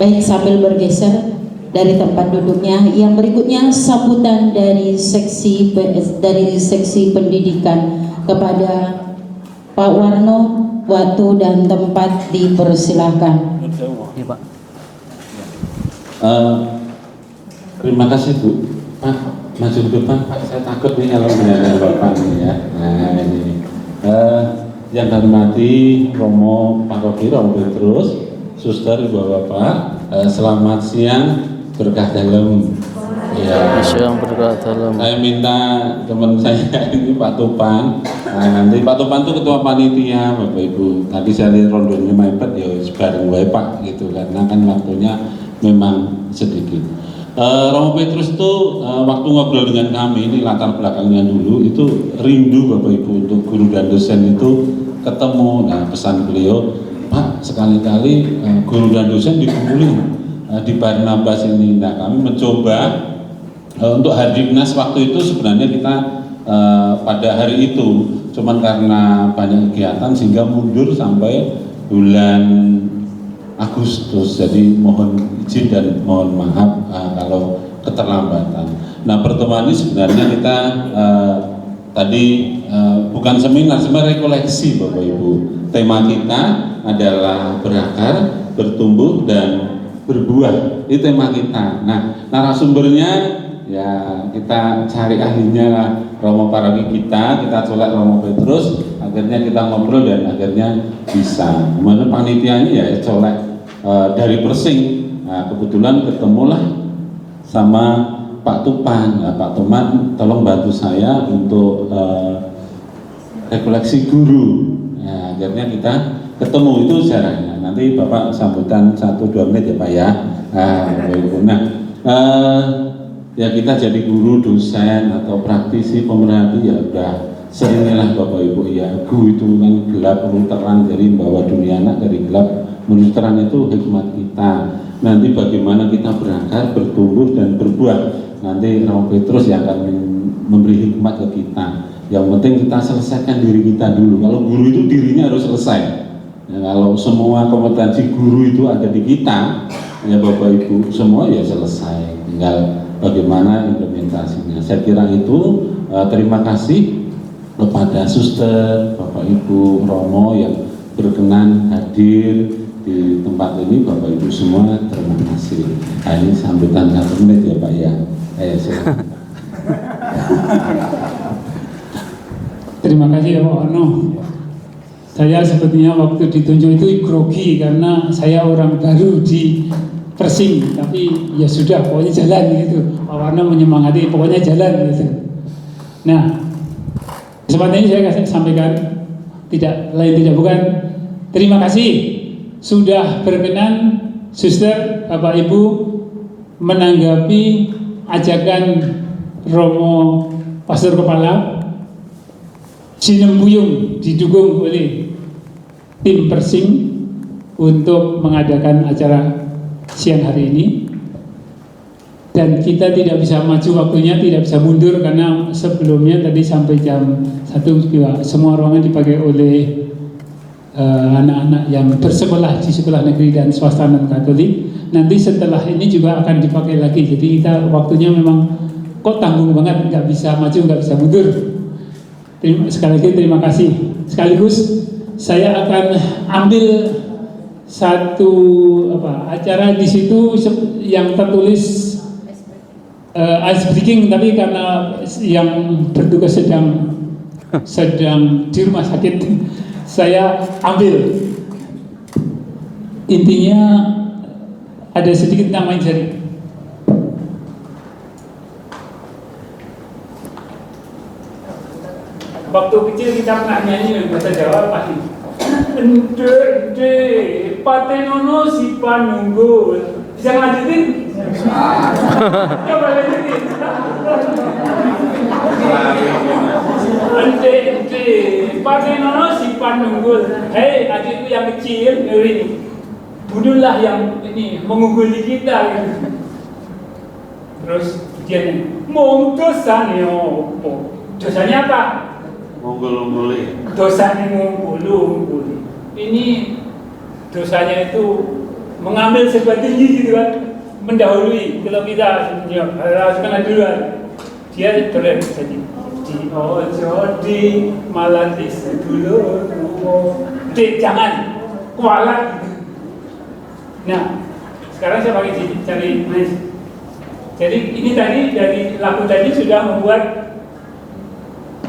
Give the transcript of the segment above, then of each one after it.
Baik, sambil bergeser dari tempat duduknya, yang berikutnya sambutan dari seksi pendidikan kepada Pak Warno. Waktu dan tempat dipersilahkan. Ya, Pak. Terima kasih Bu. Pak, maju ke depan Pak, saya takut nih kalau mendengar Bapak nih ya. Nah ini yang kami hormati Romo Paroki, Romo Petrus, Suster, Ibu Bapak, selamat siang, berkah dalam. Ya, Siang berkah dalam. saya minta teman saya ini Pak Tupan. Nah, nanti Pak Tupan itu ketua panitia Bapak Ibu. Tadi saya lihat rondonya mepet ya bareng wae Pak gitu karena kan waktunya memang sedikit. Romo Petrus itu waktu ngobrol dengan kami, ini latar belakangnya dulu, itu rindu Bapak Ibu untuk guru dan dosen itu ketemu. Nah pesan beliau, Pak sekali-kali guru dan dosen dikumpulin di Barnabas ini. Nah kami mencoba untuk Hardiknas waktu itu sebenarnya kita pada hari itu, cuman karena banyak kegiatan sehingga mundur sampai bulan Agustus. Jadi mohon izin dan mohon maaf kalau keterlambatan. Nah pertemuan ini sebenarnya kita tadi bukan seminar, sebenarnya rekoleksi Bapak Ibu. Tema kita adalah berakar, bertumbuh dan berbuah. Itu tema kita. Nah narasumbernya ya kita cari ahlinya lah, Romo Paroki kita colek Romo Petrus, akhirnya kita ngobrol dan akhirnya bisa. Kemudian panitianya ya colek dari Persing. Nah, kebetulan ketemulah sama Pak Tupan. Nah, Pak Tupan tolong bantu saya untuk rekoleksi guru. Nah, akhirnya kita ketemu, itu sejarahnya. Nanti Bapak sambutan 1-2 menit ya Pak ya. Ya kita jadi guru, dosen atau praktisi pemerhati ya udah seringlah Bapak Ibu ya. Guru itu kan gelap perlu terang, jadi membawa dunia anak dari gelap menuju terang, itu hikmat kita. Nanti bagaimana kita berakar, bertumbuh dan berbuah, nanti Romo Petrus yang akan memberi hikmat ke kita. Yang penting kita selesaikan diri kita dulu. Kalau guru itu dirinya harus selesai ya, kalau semua kompetensi guru itu ada di kita ya Bapak Ibu semua ya selesai, tinggal bagaimana implementasinya. Saya kira itu. Terima kasih kepada Suster, Bapak Ibu, Romo yang berkenan hadir di tempat ini. Bapak Ibu semua terima kasih. Nah, ini sambutan 1 menit ya Pak ya. Terima kasih ya Pak Warno. Saya sebetulnya waktu ditunjuk itu grogi karena saya orang baru di Persing, tapi ya sudah pokoknya jalan gitu. Pak Warno menyemangati, pokoknya jalan gitu. Nah, kesempatan ini saya sampaikan tidak lain tidak bukan terima kasih sudah berkenan Suster, Bapak Ibu menanggapi ajakan Romo Pastor Kepala Sinembuyung didukung oleh tim Persing untuk mengadakan acara siang hari ini. Dan kita tidak bisa maju waktunya, tidak bisa mundur karena sebelumnya tadi sampai jam 1 semua ruangan dipakai oleh anak-anak yang bersekolah di sekolah negeri dan swasta non Katolik. Nanti setelah ini juga akan dipakai lagi. Jadi kita waktunya memang kok tanggung banget, nggak bisa maju, nggak bisa mundur. Sekali lagi terima kasih. Sekaligus saya akan ambil satu acara di situ yang tertulis ice breaking, tapi karena yang bertugas sedang di rumah sakit, saya ambil. Intinya ada sedikit nama jari. Waktu kecil kita pernah nyanyi bahasa Jawa pasti. Ende patenono si panunggul. Bisa lanjutin? Coba lanjutin. Ende patenono si panunggul. Hei adikku yang kecil, ini bunuhlah yang ini mengungguli kita. Gitu. Terus dia mong dosanya opo? Dosanya apa? Munggul-mungguli. Dosanya mungguli. Ini dosanya itu mengambil sebuah tinggi gitu kan, mendahului. Kalau kita harus kena duluan, dia boleh jadi di ojo di malati sedulur, jangan kualat. Nah, sekarang saya pakai cari manis. Jadi ini tadi dari lagu tadi sudah membuat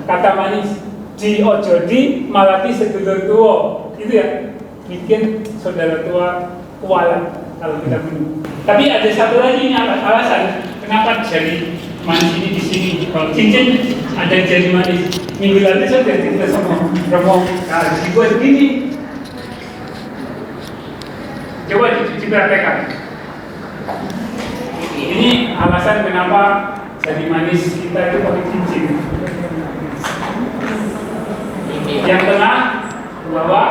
kata manis di ojo di malati sedulur tua, gitu ya, bikin saudara tua kualat kalau kita minum. Tapi ada satu lagi ini alasan kenapa jadi manis ini di sini. Kalau cincin ada jadi manis. Minggu lalu saya sudah cerita sama Romo, kalau dibuat begini. Coba diperhatikan. Ini alasan kenapa jadi manis kita itu pakai cincin. Yang tengah bawah.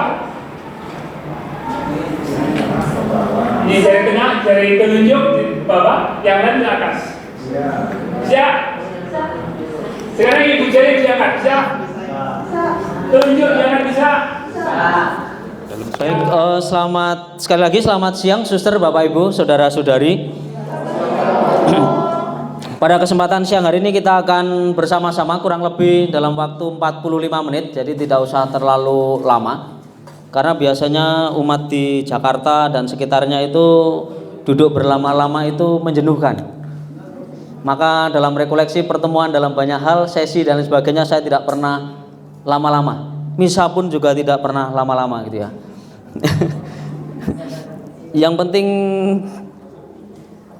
Ini jari tengah, jari telunjuk di bawah, yang lain di atas. Siap. Sekarang ibu jari diangkat, siap. Telunjuk jangan bisa. Baik, sekali lagi selamat siang suster, Bapak Ibu, saudara-saudari. Pada kesempatan siang hari ini kita akan bersama-sama kurang lebih dalam waktu 45 menit, jadi tidak usah terlalu lama. Karena biasanya umat di Jakarta dan sekitarnya itu duduk berlama-lama itu menjenuhkan. Maka dalam rekoleksi pertemuan dalam banyak hal, sesi dan lain sebagainya saya tidak pernah lama-lama. Misa pun juga tidak pernah lama-lama gitu ya. Yang penting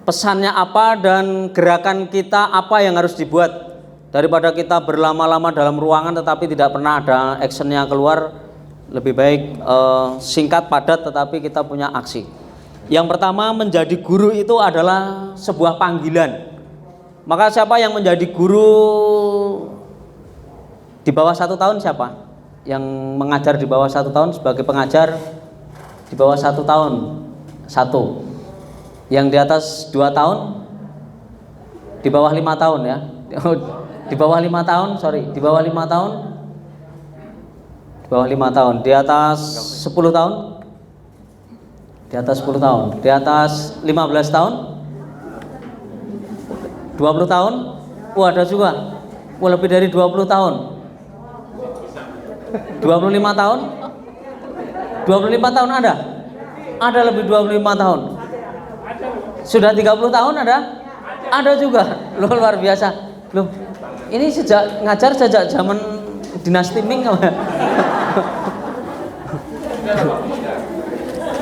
pesannya apa dan gerakan kita apa yang harus dibuat, daripada kita berlama-lama dalam ruangan tetapi tidak pernah ada actionnya keluar. Lebih baik singkat padat tetapi kita punya aksi. Yang pertama, menjadi guru itu adalah sebuah panggilan. Maka siapa yang menjadi guru di bawah 1 tahun? Siapa yang mengajar di bawah 1 tahun? Sebagai pengajar di bawah 1 tahun, 1. Yang di atas 2 tahun, di bawah 5 tahun ya. Di bawah 5 tahun, sorry, di bawah 5 tahun, di bawah 5 tahun. Di atas 10 tahun, di atas 10 tahun. Di atas 15 tahun, 20 tahun. Ada juga. Lebih dari 20 tahun. 25 tahun. 25 tahun ada? Ada lebih 25 tahun. Sudah 30 tahun ada? Ada juga. Loh, luar biasa. Loh, ini sejak ngajar sejak zaman dinasti Ming.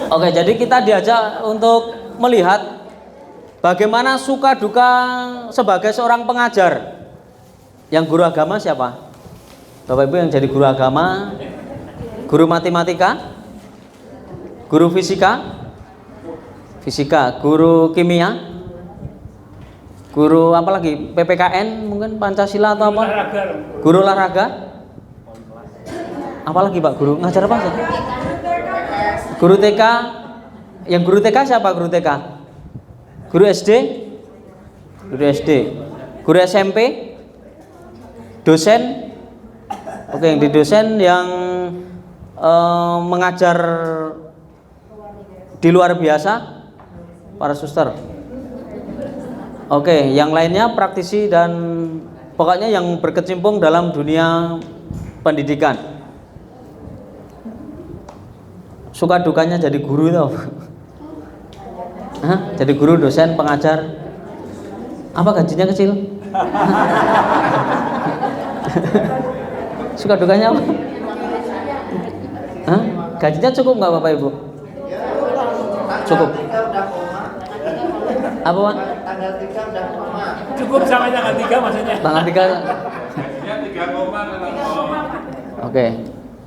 Oke, jadi kita diajak untuk melihat bagaimana suka duka sebagai seorang pengajar. Yang guru agama siapa? Bapak Ibu yang jadi guru agama, guru matematika, guru fisika, guru kimia, guru apa lagi? PPKN mungkin, Pancasila atau apa? Guru olahraga. Apa lagi Pak guru? Ngajar apa sih? Guru TK. Yang guru TK siapa guru TK? Guru SD? Guru SD. Guru SMP? Dosen? Oke, yang di dosen yang mengajar di luar biasa, para suster. Oke, yang lainnya praktisi dan pokoknya yang berkecimpung dalam dunia pendidikan. Suka dukanya jadi guru itu. Jadi guru, dosen, pengajar. Apa gajinya kecil? Suka dukanya apa? Gajinya cukup nggak Bapak Ibu? Cukup. Apa Pak? Tanggal 3 udah koma. Cukup sampai tanggal 3 maksudnya. Tanggal 3. Oke,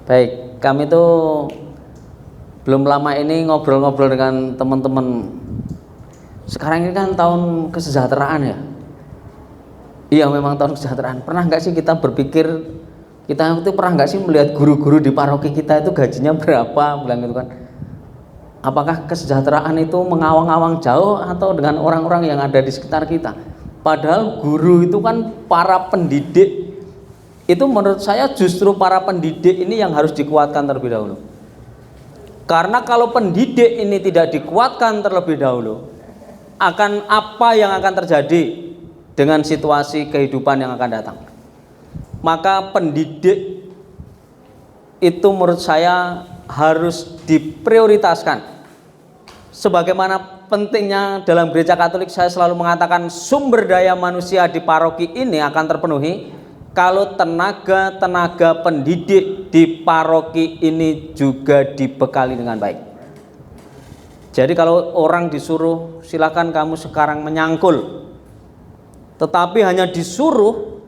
baik. Kami tuh belum lama ini ngobrol-ngobrol dengan teman-teman. Sekarang ini kan tahun kesejahteraan ya. Iya, memang tahun kesejahteraan. Pernah nggak sih kita berpikir, kita itu pernah nggak sih melihat guru-guru di paroki kita itu gajinya berapa, bilang gitu kan? Apakah kesejahteraan itu mengawang-awang jauh atau dengan orang-orang yang ada di sekitar kita? Padahal guru itu kan para pendidik. Itu menurut saya justru para pendidik ini yang harus dikuatkan terlebih dahulu. Karena kalau pendidik ini tidak dikuatkan terlebih dahulu, akan apa yang akan terjadi dengan situasi kehidupan yang akan datang. Maka pendidik itu menurut saya harus diprioritaskan. Sebagaimana pentingnya dalam gereja Katolik, saya selalu mengatakan sumber daya manusia di paroki ini akan terpenuhi kalau tenaga-tenaga pendidik di paroki ini juga dibekali dengan baik. Jadi kalau orang disuruh silakan kamu sekarang menyangkul, tetapi hanya disuruh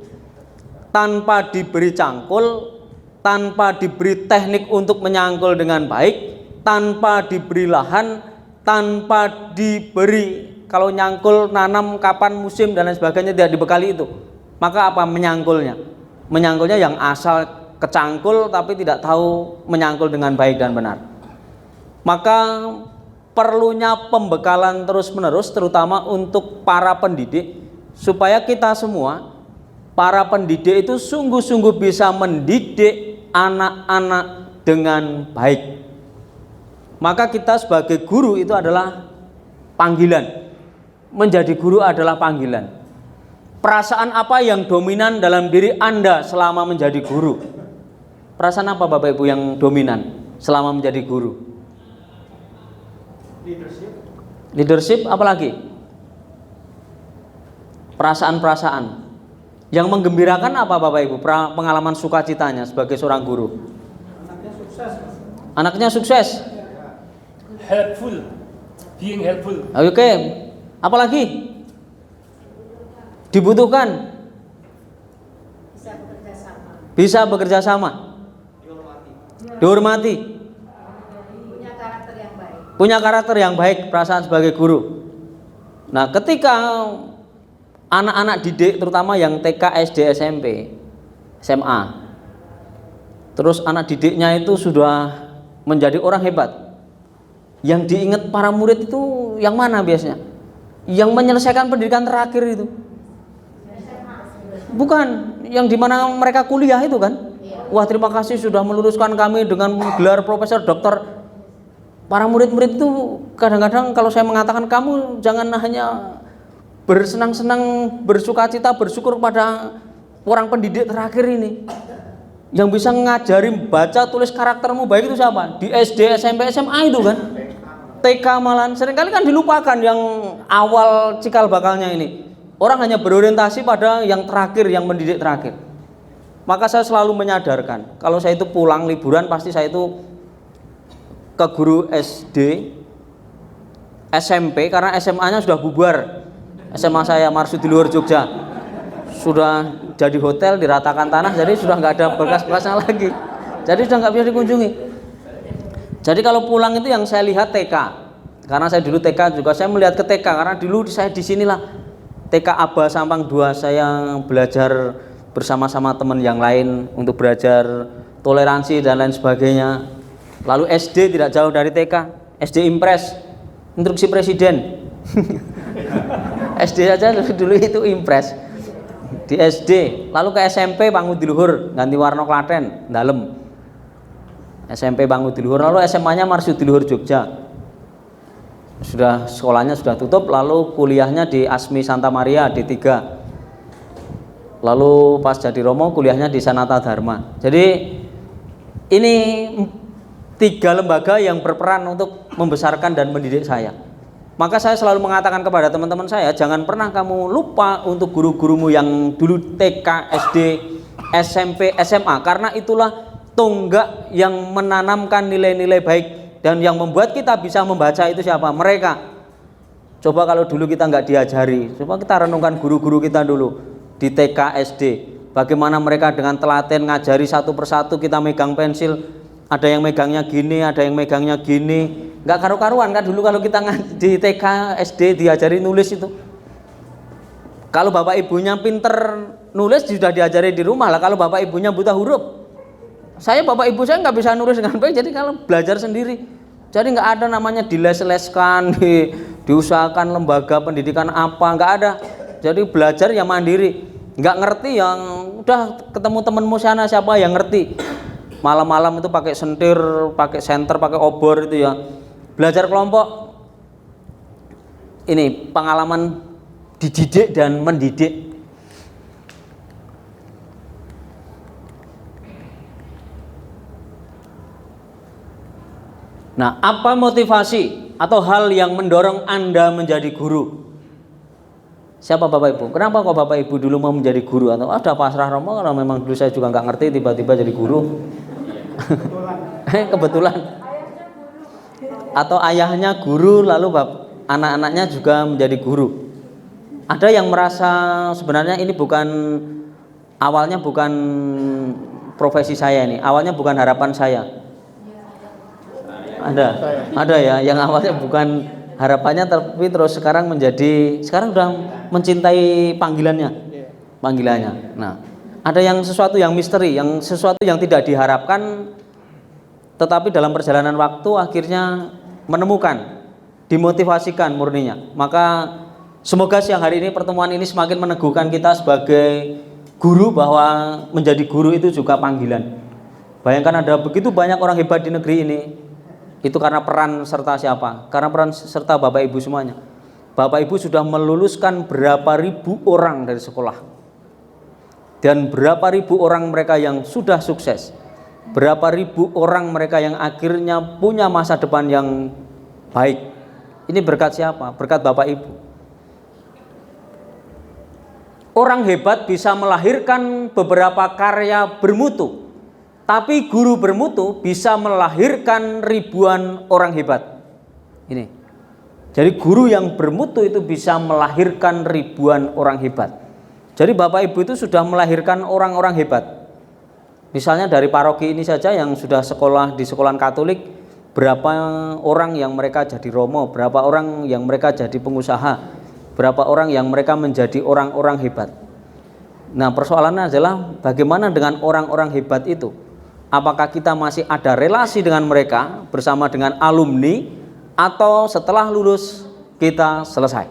tanpa diberi cangkul, tanpa diberi teknik untuk menyangkul dengan baik, tanpa diberi lahan, tanpa diberi kalau nyangkul nanam kapan musim dan lain sebagainya tidak dibekali itu, maka apa menyangkulnya? Menyangkulnya yang asal kecangkul tapi tidak tahu menyangkul dengan baik dan benar. Maka perlunya pembekalan terus-menerus terutama untuk para pendidik, supaya kita semua para pendidik itu sungguh-sungguh bisa mendidik anak-anak dengan baik. Maka kita sebagai guru itu adalah panggilan. Menjadi guru adalah panggilan. Perasaan apa yang dominan dalam diri Anda selama menjadi guru? Perasaan apa Bapak Ibu yang dominan selama menjadi guru? Leadership apalagi? Perasaan-perasaan. Yang menggembirakan apa Bapak Ibu? Pengalaman sukacitanya sebagai seorang guru. Anaknya sukses. Helpful, being helpful. Oke, apalagi dibutuhkan, bisa bekerja sama, dihormati, punya karakter yang baik, perasaan sebagai guru. Nah, ketika anak-anak didik terutama yang TK, SD, SMP, SMA, terus anak didiknya itu sudah menjadi orang hebat, yang diingat para murid itu yang mana biasanya? Yang menyelesaikan pendidikan terakhir itu? Bukan, yang dimana mereka kuliah itu kan? Wah, terima kasih sudah meluruskan kami dengan gelar profesor, doktor. Para murid-murid itu kadang-kadang kalau saya mengatakan kamu jangan hanya bersenang-senang, bersukacita, bersyukur pada orang pendidik terakhir ini. Yang bisa ngajari baca tulis karaktermu baik itu siapa? Di SD, SMP, SMA itu kan? TK malahan seringkali kan dilupakan yang awal cikal bakalnya ini. Orang hanya berorientasi pada yang terakhir, yang mendidik terakhir. Maka saya selalu menyadarkan, kalau saya itu pulang liburan pasti saya itu ke guru SD, SMP, karena SMA-nya sudah bubar. SMA saya Marsudi Luhur Jogja sudah jadi hotel, diratakan tanah, jadi sudah nggak ada bekas-bekasnya lagi. Jadi sudah nggak bisa dikunjungi. Jadi kalau pulang itu yang saya lihat TK, karena saya dulu TK juga saya melihat ke TK, karena dulu saya di sinilah TK Aba Sampang 2 saya belajar bersama-sama teman yang lain untuk belajar toleransi dan lain sebagainya. Lalu SD tidak jauh dari TK, SD Impres, instruksi presiden. SD saja dulu itu Impres di SD. Lalu ke SMP Pangudi Luhur, ganti warna Klaten, dalem. SMP Pangudi Luhur, lalu SMA-nya Marsudi Luhur Jogja. Sudah sekolahnya sudah tutup, lalu kuliahnya di Asmi Santa Maria D3. Lalu pas jadi Romo kuliahnya di Sanata Dharma. Jadi ini 3 lembaga yang berperan untuk membesarkan dan mendidik saya. Maka saya selalu mengatakan kepada teman-teman saya, jangan pernah kamu lupa untuk guru-gurumu yang dulu TK, SD, SMP, SMA, karena itulah tonggak yang menanamkan nilai-nilai baik dan yang membuat kita bisa membaca itu siapa? Mereka. Coba kalau dulu kita nggak diajari, coba kita renungkan guru-guru kita dulu di TK, SD, bagaimana mereka dengan telaten ngajari satu persatu, kita megang pensil, ada yang megangnya gini, ada yang megangnya gini, nggak karu-karuan kan dulu kalau kita di TK, SD diajari nulis itu. Kalau bapak ibunya pinter nulis sudah diajari di rumah lah. Kalau bapak ibunya buta huruf, saya bapak ibu saya nggak bisa nulis dengan baik, jadi kalau belajar sendiri. Jadi nggak ada namanya diles-leskan, diusahakan lembaga pendidikan apa, nggak ada. Jadi belajar yang mandiri, nggak ngerti yang udah ketemu temenmu sana siapa yang ngerti. malam-malam itu pakai sentir, pakai senter, pakai obor itu ya. Belajar kelompok ini pengalaman dididik dan mendidik. Nah, apa motivasi atau hal yang mendorong Anda menjadi guru? Siapa Bapak Ibu? Kenapa kok Bapak Ibu dulu mau menjadi guru? Atau ada pasrah romo karena memang dulu saya juga nggak ngerti, tiba-tiba jadi guru? Kebetulan. Atau ayahnya guru lalu anak-anaknya juga menjadi guru. Ada yang merasa sebenarnya ini awalnya bukan profesi saya ini, awalnya bukan harapan saya. Ada ya yang awalnya bukan harapannya tapi terus sekarang sudah mencintai panggilannya. Nah, ada yang sesuatu yang misteri, yang sesuatu yang tidak diharapkan tetapi dalam perjalanan waktu akhirnya menemukan, dimotivasikan murninya. Maka semoga siang hari ini pertemuan ini semakin meneguhkan kita sebagai guru bahwa menjadi guru itu juga panggilan. Bayangkan ada begitu banyak orang hebat di negeri ini. Itu karena peran serta siapa? Karena peran serta Bapak Ibu semuanya. Bapak Ibu sudah meluluskan berapa ribu orang dari sekolah. Dan berapa ribu orang mereka yang sudah sukses. Berapa ribu orang mereka yang akhirnya punya masa depan yang baik. Ini berkat siapa? Berkat Bapak Ibu. Orang hebat bisa melahirkan beberapa karya bermutu. Tapi guru bermutu bisa melahirkan ribuan orang hebat. Ini. Jadi guru yang bermutu itu bisa melahirkan ribuan orang hebat. Jadi Bapak Ibu itu sudah melahirkan orang-orang hebat. Misalnya dari paroki ini saja yang sudah sekolah di sekolahan Katolik, berapa orang yang mereka jadi romo, berapa orang yang mereka jadi pengusaha, berapa orang yang mereka menjadi orang-orang hebat. Nah, persoalannya adalah bagaimana dengan orang-orang hebat itu? Apakah kita masih ada relasi dengan mereka bersama dengan alumni atau setelah lulus kita selesai?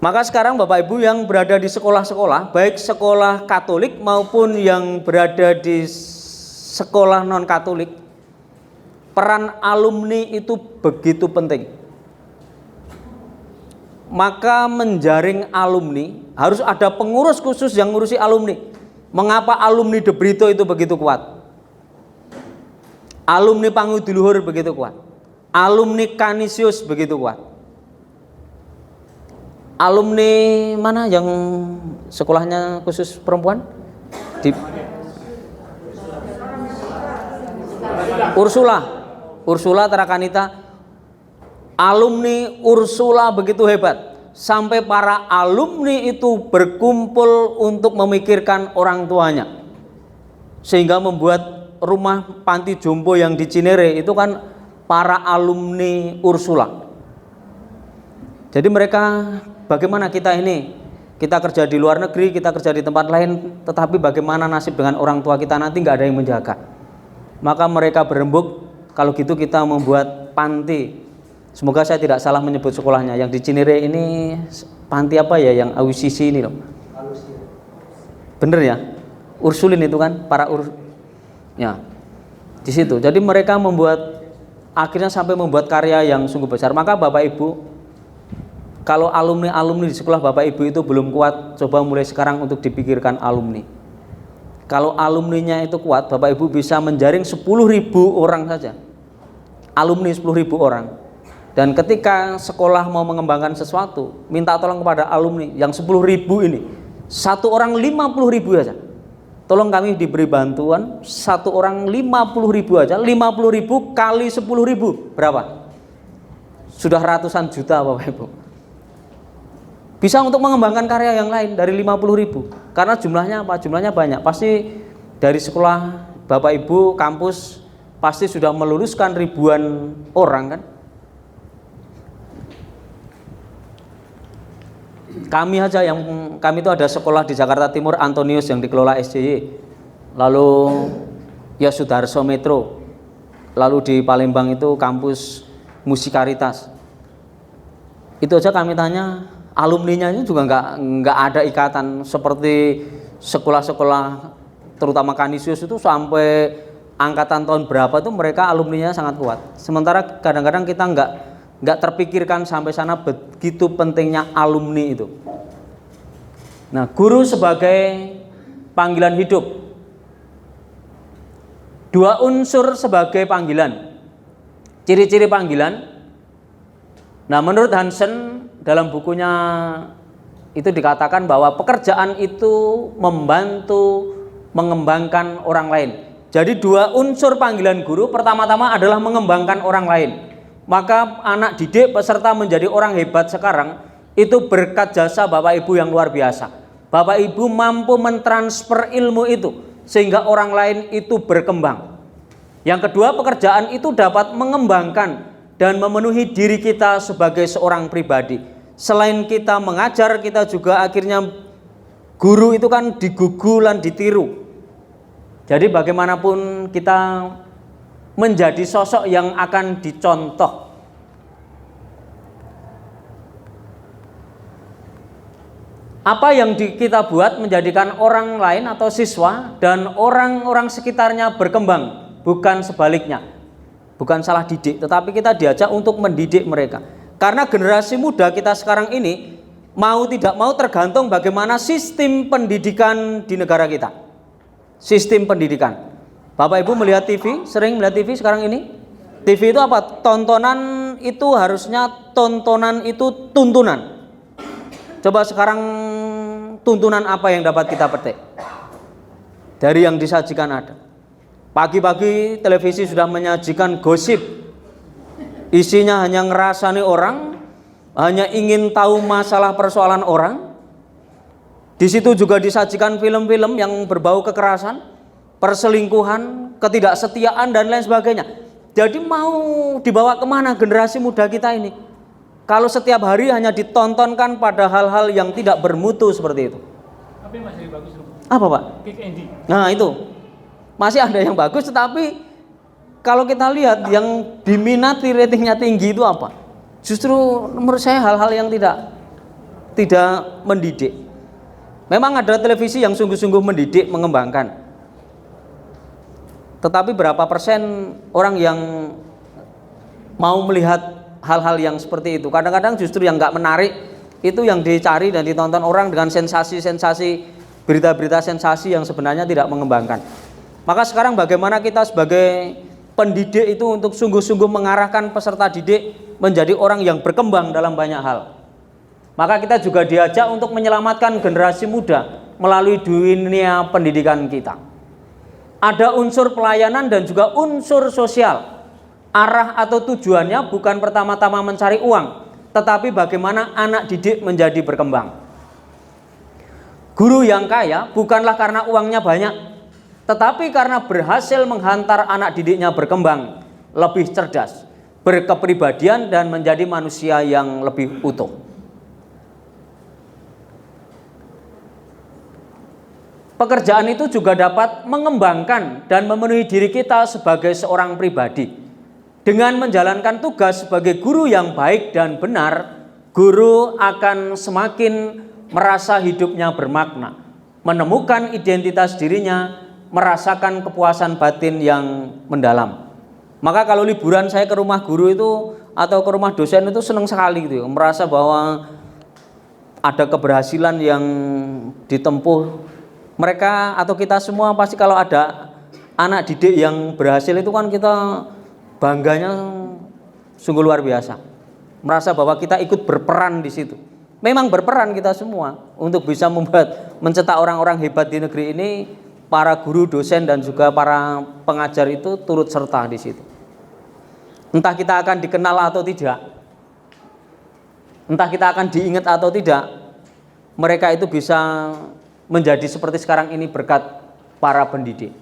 Maka sekarang Bapak Ibu yang berada di sekolah-sekolah, baik sekolah Katolik maupun yang berada di sekolah non-Katolik, peran alumni itu begitu penting. Maka menjaring alumni harus ada pengurus khusus yang ngurusi alumni. Mengapa alumni De Brito itu begitu kuat? Alumni Pangudiluhur begitu kuat. Alumni Canisius begitu kuat. Alumni mana yang sekolahnya khusus perempuan? Di Ursula Tarakanita. Alumni Ursula begitu hebat. Sampai para alumni itu berkumpul untuk memikirkan orang tuanya. Sehingga membuat rumah panti jompo yang di Cinere itu kan para alumni Ursula. Jadi mereka, bagaimana kita ini? Kita kerja di luar negeri, kita kerja di tempat lain, tetapi bagaimana nasib dengan orang tua kita nanti nggak ada yang menjaga. Maka mereka berembuk, kalau gitu kita membuat panti. Semoga saya tidak salah menyebut sekolahnya. Yang di Cinere ini panti apa ya? Yang AWCC ini loh. Bener ya? Ursulin itu kan para ya. Di situ. Jadi mereka akhirnya sampai membuat karya yang sungguh besar. Maka Bapak Ibu, kalau alumni di sekolah Bapak Ibu itu belum kuat, coba mulai sekarang untuk dipikirkan alumni. Kalau alumninya itu kuat, Bapak Ibu bisa menjaring 10.000 orang saja. Alumni 10.000 orang. Dan ketika sekolah mau mengembangkan sesuatu, minta tolong kepada alumni yang 10.000 ini. Satu orang 50.000 saja. Tolong kami diberi bantuan, satu orang 50.000 aja. 50.000 kali 10.000 berapa? Sudah ratusan juta Bapak Ibu. Bisa untuk mengembangkan karya yang lain dari 50.000. Karena jumlahnya apa? Jumlahnya banyak. Pasti dari sekolah Bapak Ibu, kampus pasti sudah meluluskan ribuan orang kan? Kami itu ada sekolah di Jakarta Timur Antonius yang dikelola SCY, lalu ya Sudarso Metro, lalu di Palembang itu kampus Musikaritas. Itu aja kami tanya, alumninya ini juga nggak ada ikatan seperti sekolah-sekolah terutama Kanisius itu sampai angkatan tahun berapa itu mereka alumninya sangat kuat. Sementara kadang-kadang kita nggak terpikirkan sampai sana begitu pentingnya alumni itu. Nah, guru sebagai panggilan hidup. Dua unsur sebagai panggilan. Ciri-ciri panggilan. Nah, menurut Hansen dalam bukunya itu dikatakan bahwa pekerjaan itu membantu mengembangkan orang lain. Jadi dua unsur panggilan guru pertama-tama adalah mengembangkan orang lain. Maka anak didik peserta menjadi orang hebat sekarang itu berkat jasa Bapak Ibu yang luar biasa. Bapak Ibu mampu mentransfer ilmu itu sehingga orang lain itu berkembang. Yang kedua, pekerjaan itu dapat mengembangkan dan memenuhi diri kita sebagai seorang pribadi. Selain kita mengajar, kita juga akhirnya guru itu kan digugu dan ditiru. Jadi bagaimanapun kita menjadi sosok yang akan dicontoh. Apa yang kita buat menjadikan orang lain atau siswa dan orang-orang sekitarnya berkembang, bukan sebaliknya. Bukan salah didik, tetapi kita diajak untuk mendidik mereka. Karena generasi muda kita sekarang ini mau tidak mau tergantung bagaimana sistem pendidikan di negara kita. Sistem pendidikan. Bapak Ibu melihat TV, sering melihat TV sekarang ini? TV itu apa? Tontonan itu harusnya tontonan itu tuntunan. Coba sekarang tuntunan apa yang dapat kita petik? Dari yang disajikan ada. Pagi-pagi televisi sudah menyajikan gosip. Isinya hanya ngerasani orang, hanya ingin tahu masalah persoalan orang. Di situ juga disajikan film-film yang berbau kekerasan, perselingkuhan, ketidaksetiaan dan lain sebagainya. Jadi mau dibawa kemana generasi muda kita ini? Kalau setiap hari hanya ditontonkan pada hal-hal yang tidak bermutu seperti itu. Apa yang masih bagus? Apa Pak? Kick Andy. Nah itu, masih ada yang bagus, tetapi kalau kita lihat yang diminati ratingnya tinggi itu apa? Justru menurut saya hal-hal yang tidak mendidik. Memang ada televisi yang sungguh-sungguh mendidik, mengembangkan. Tetapi berapa persen orang yang mau melihat hal-hal yang seperti itu? Kadang-kadang justru yang nggak menarik itu yang dicari dan ditonton orang dengan sensasi-sensasi, berita-berita sensasi yang sebenarnya tidak mengembangkan. Maka sekarang bagaimana kita sebagai pendidik itu untuk sungguh-sungguh mengarahkan peserta didik menjadi orang yang berkembang dalam banyak hal. Maka kita juga diajak untuk menyelamatkan generasi muda melalui dunia pendidikan kita. Ada unsur pelayanan dan juga unsur sosial. Arah atau tujuannya bukan pertama-tama mencari uang, tetapi bagaimana anak didik menjadi berkembang. Guru yang kaya bukanlah karena uangnya banyak, tetapi karena berhasil menghantar anak didiknya berkembang, lebih cerdas, berkepribadian dan menjadi manusia yang lebih utuh. Pekerjaan itu juga dapat mengembangkan dan memenuhi diri kita sebagai seorang pribadi. Dengan menjalankan tugas sebagai guru yang baik dan benar, guru akan semakin merasa hidupnya bermakna, menemukan identitas dirinya, merasakan kepuasan batin yang mendalam. Maka kalau liburan saya ke rumah guru itu atau ke rumah dosen itu senang sekali gitu, merasa bahwa ada keberhasilan yang ditempuh. Mereka atau kita semua pasti kalau ada anak didik yang berhasil itu kan kita bangganya sungguh luar biasa. Merasa bahwa kita ikut berperan di situ. Memang berperan kita semua untuk bisa mencetak orang-orang hebat di negeri ini. Para guru, dosen dan juga para pengajar itu turut serta di situ. Entah kita akan dikenal atau tidak, entah kita akan diingat atau tidak, mereka itu bisa menjadi seperti sekarang ini berkat para pendidik.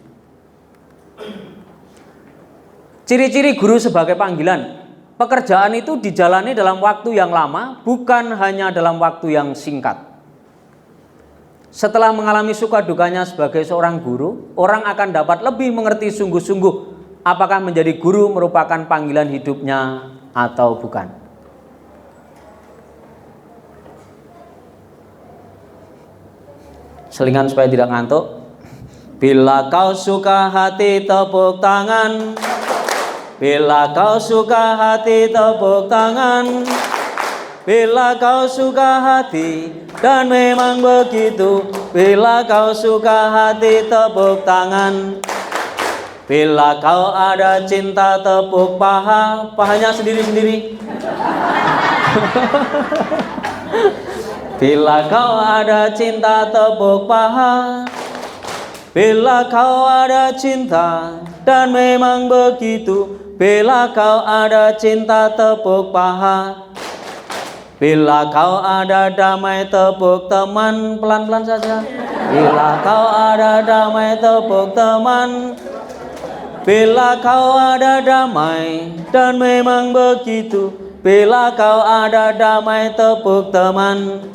Ciri-ciri guru sebagai panggilan. Pekerjaan itu dijalani dalam waktu yang lama, bukan hanya dalam waktu yang singkat. Setelah mengalami suka dukanya sebagai seorang guru, orang akan dapat lebih mengerti sungguh-sungguh apakah menjadi guru merupakan panggilan hidupnya atau bukan. Selingan supaya tidak ngantuk. Bila kau suka hati tepuk tangan. Bila kau suka hati tepuk tangan. Bila kau suka hati dan memang begitu. Bila kau suka hati tepuk tangan. Bila kau ada cinta tepuk paha. Pahanya sendiri-sendiri. Bila kau ada cinta tepuk paha. Bila kau ada cinta dan memang begitu. Bila kau ada cinta tepuk paha. Bila kau ada damai tepuk teman. Pelan-pelan saja. Bila kau ada damai tepuk teman. Bila kau ada damai dan memang begitu. Bila kau ada damai tepuk teman.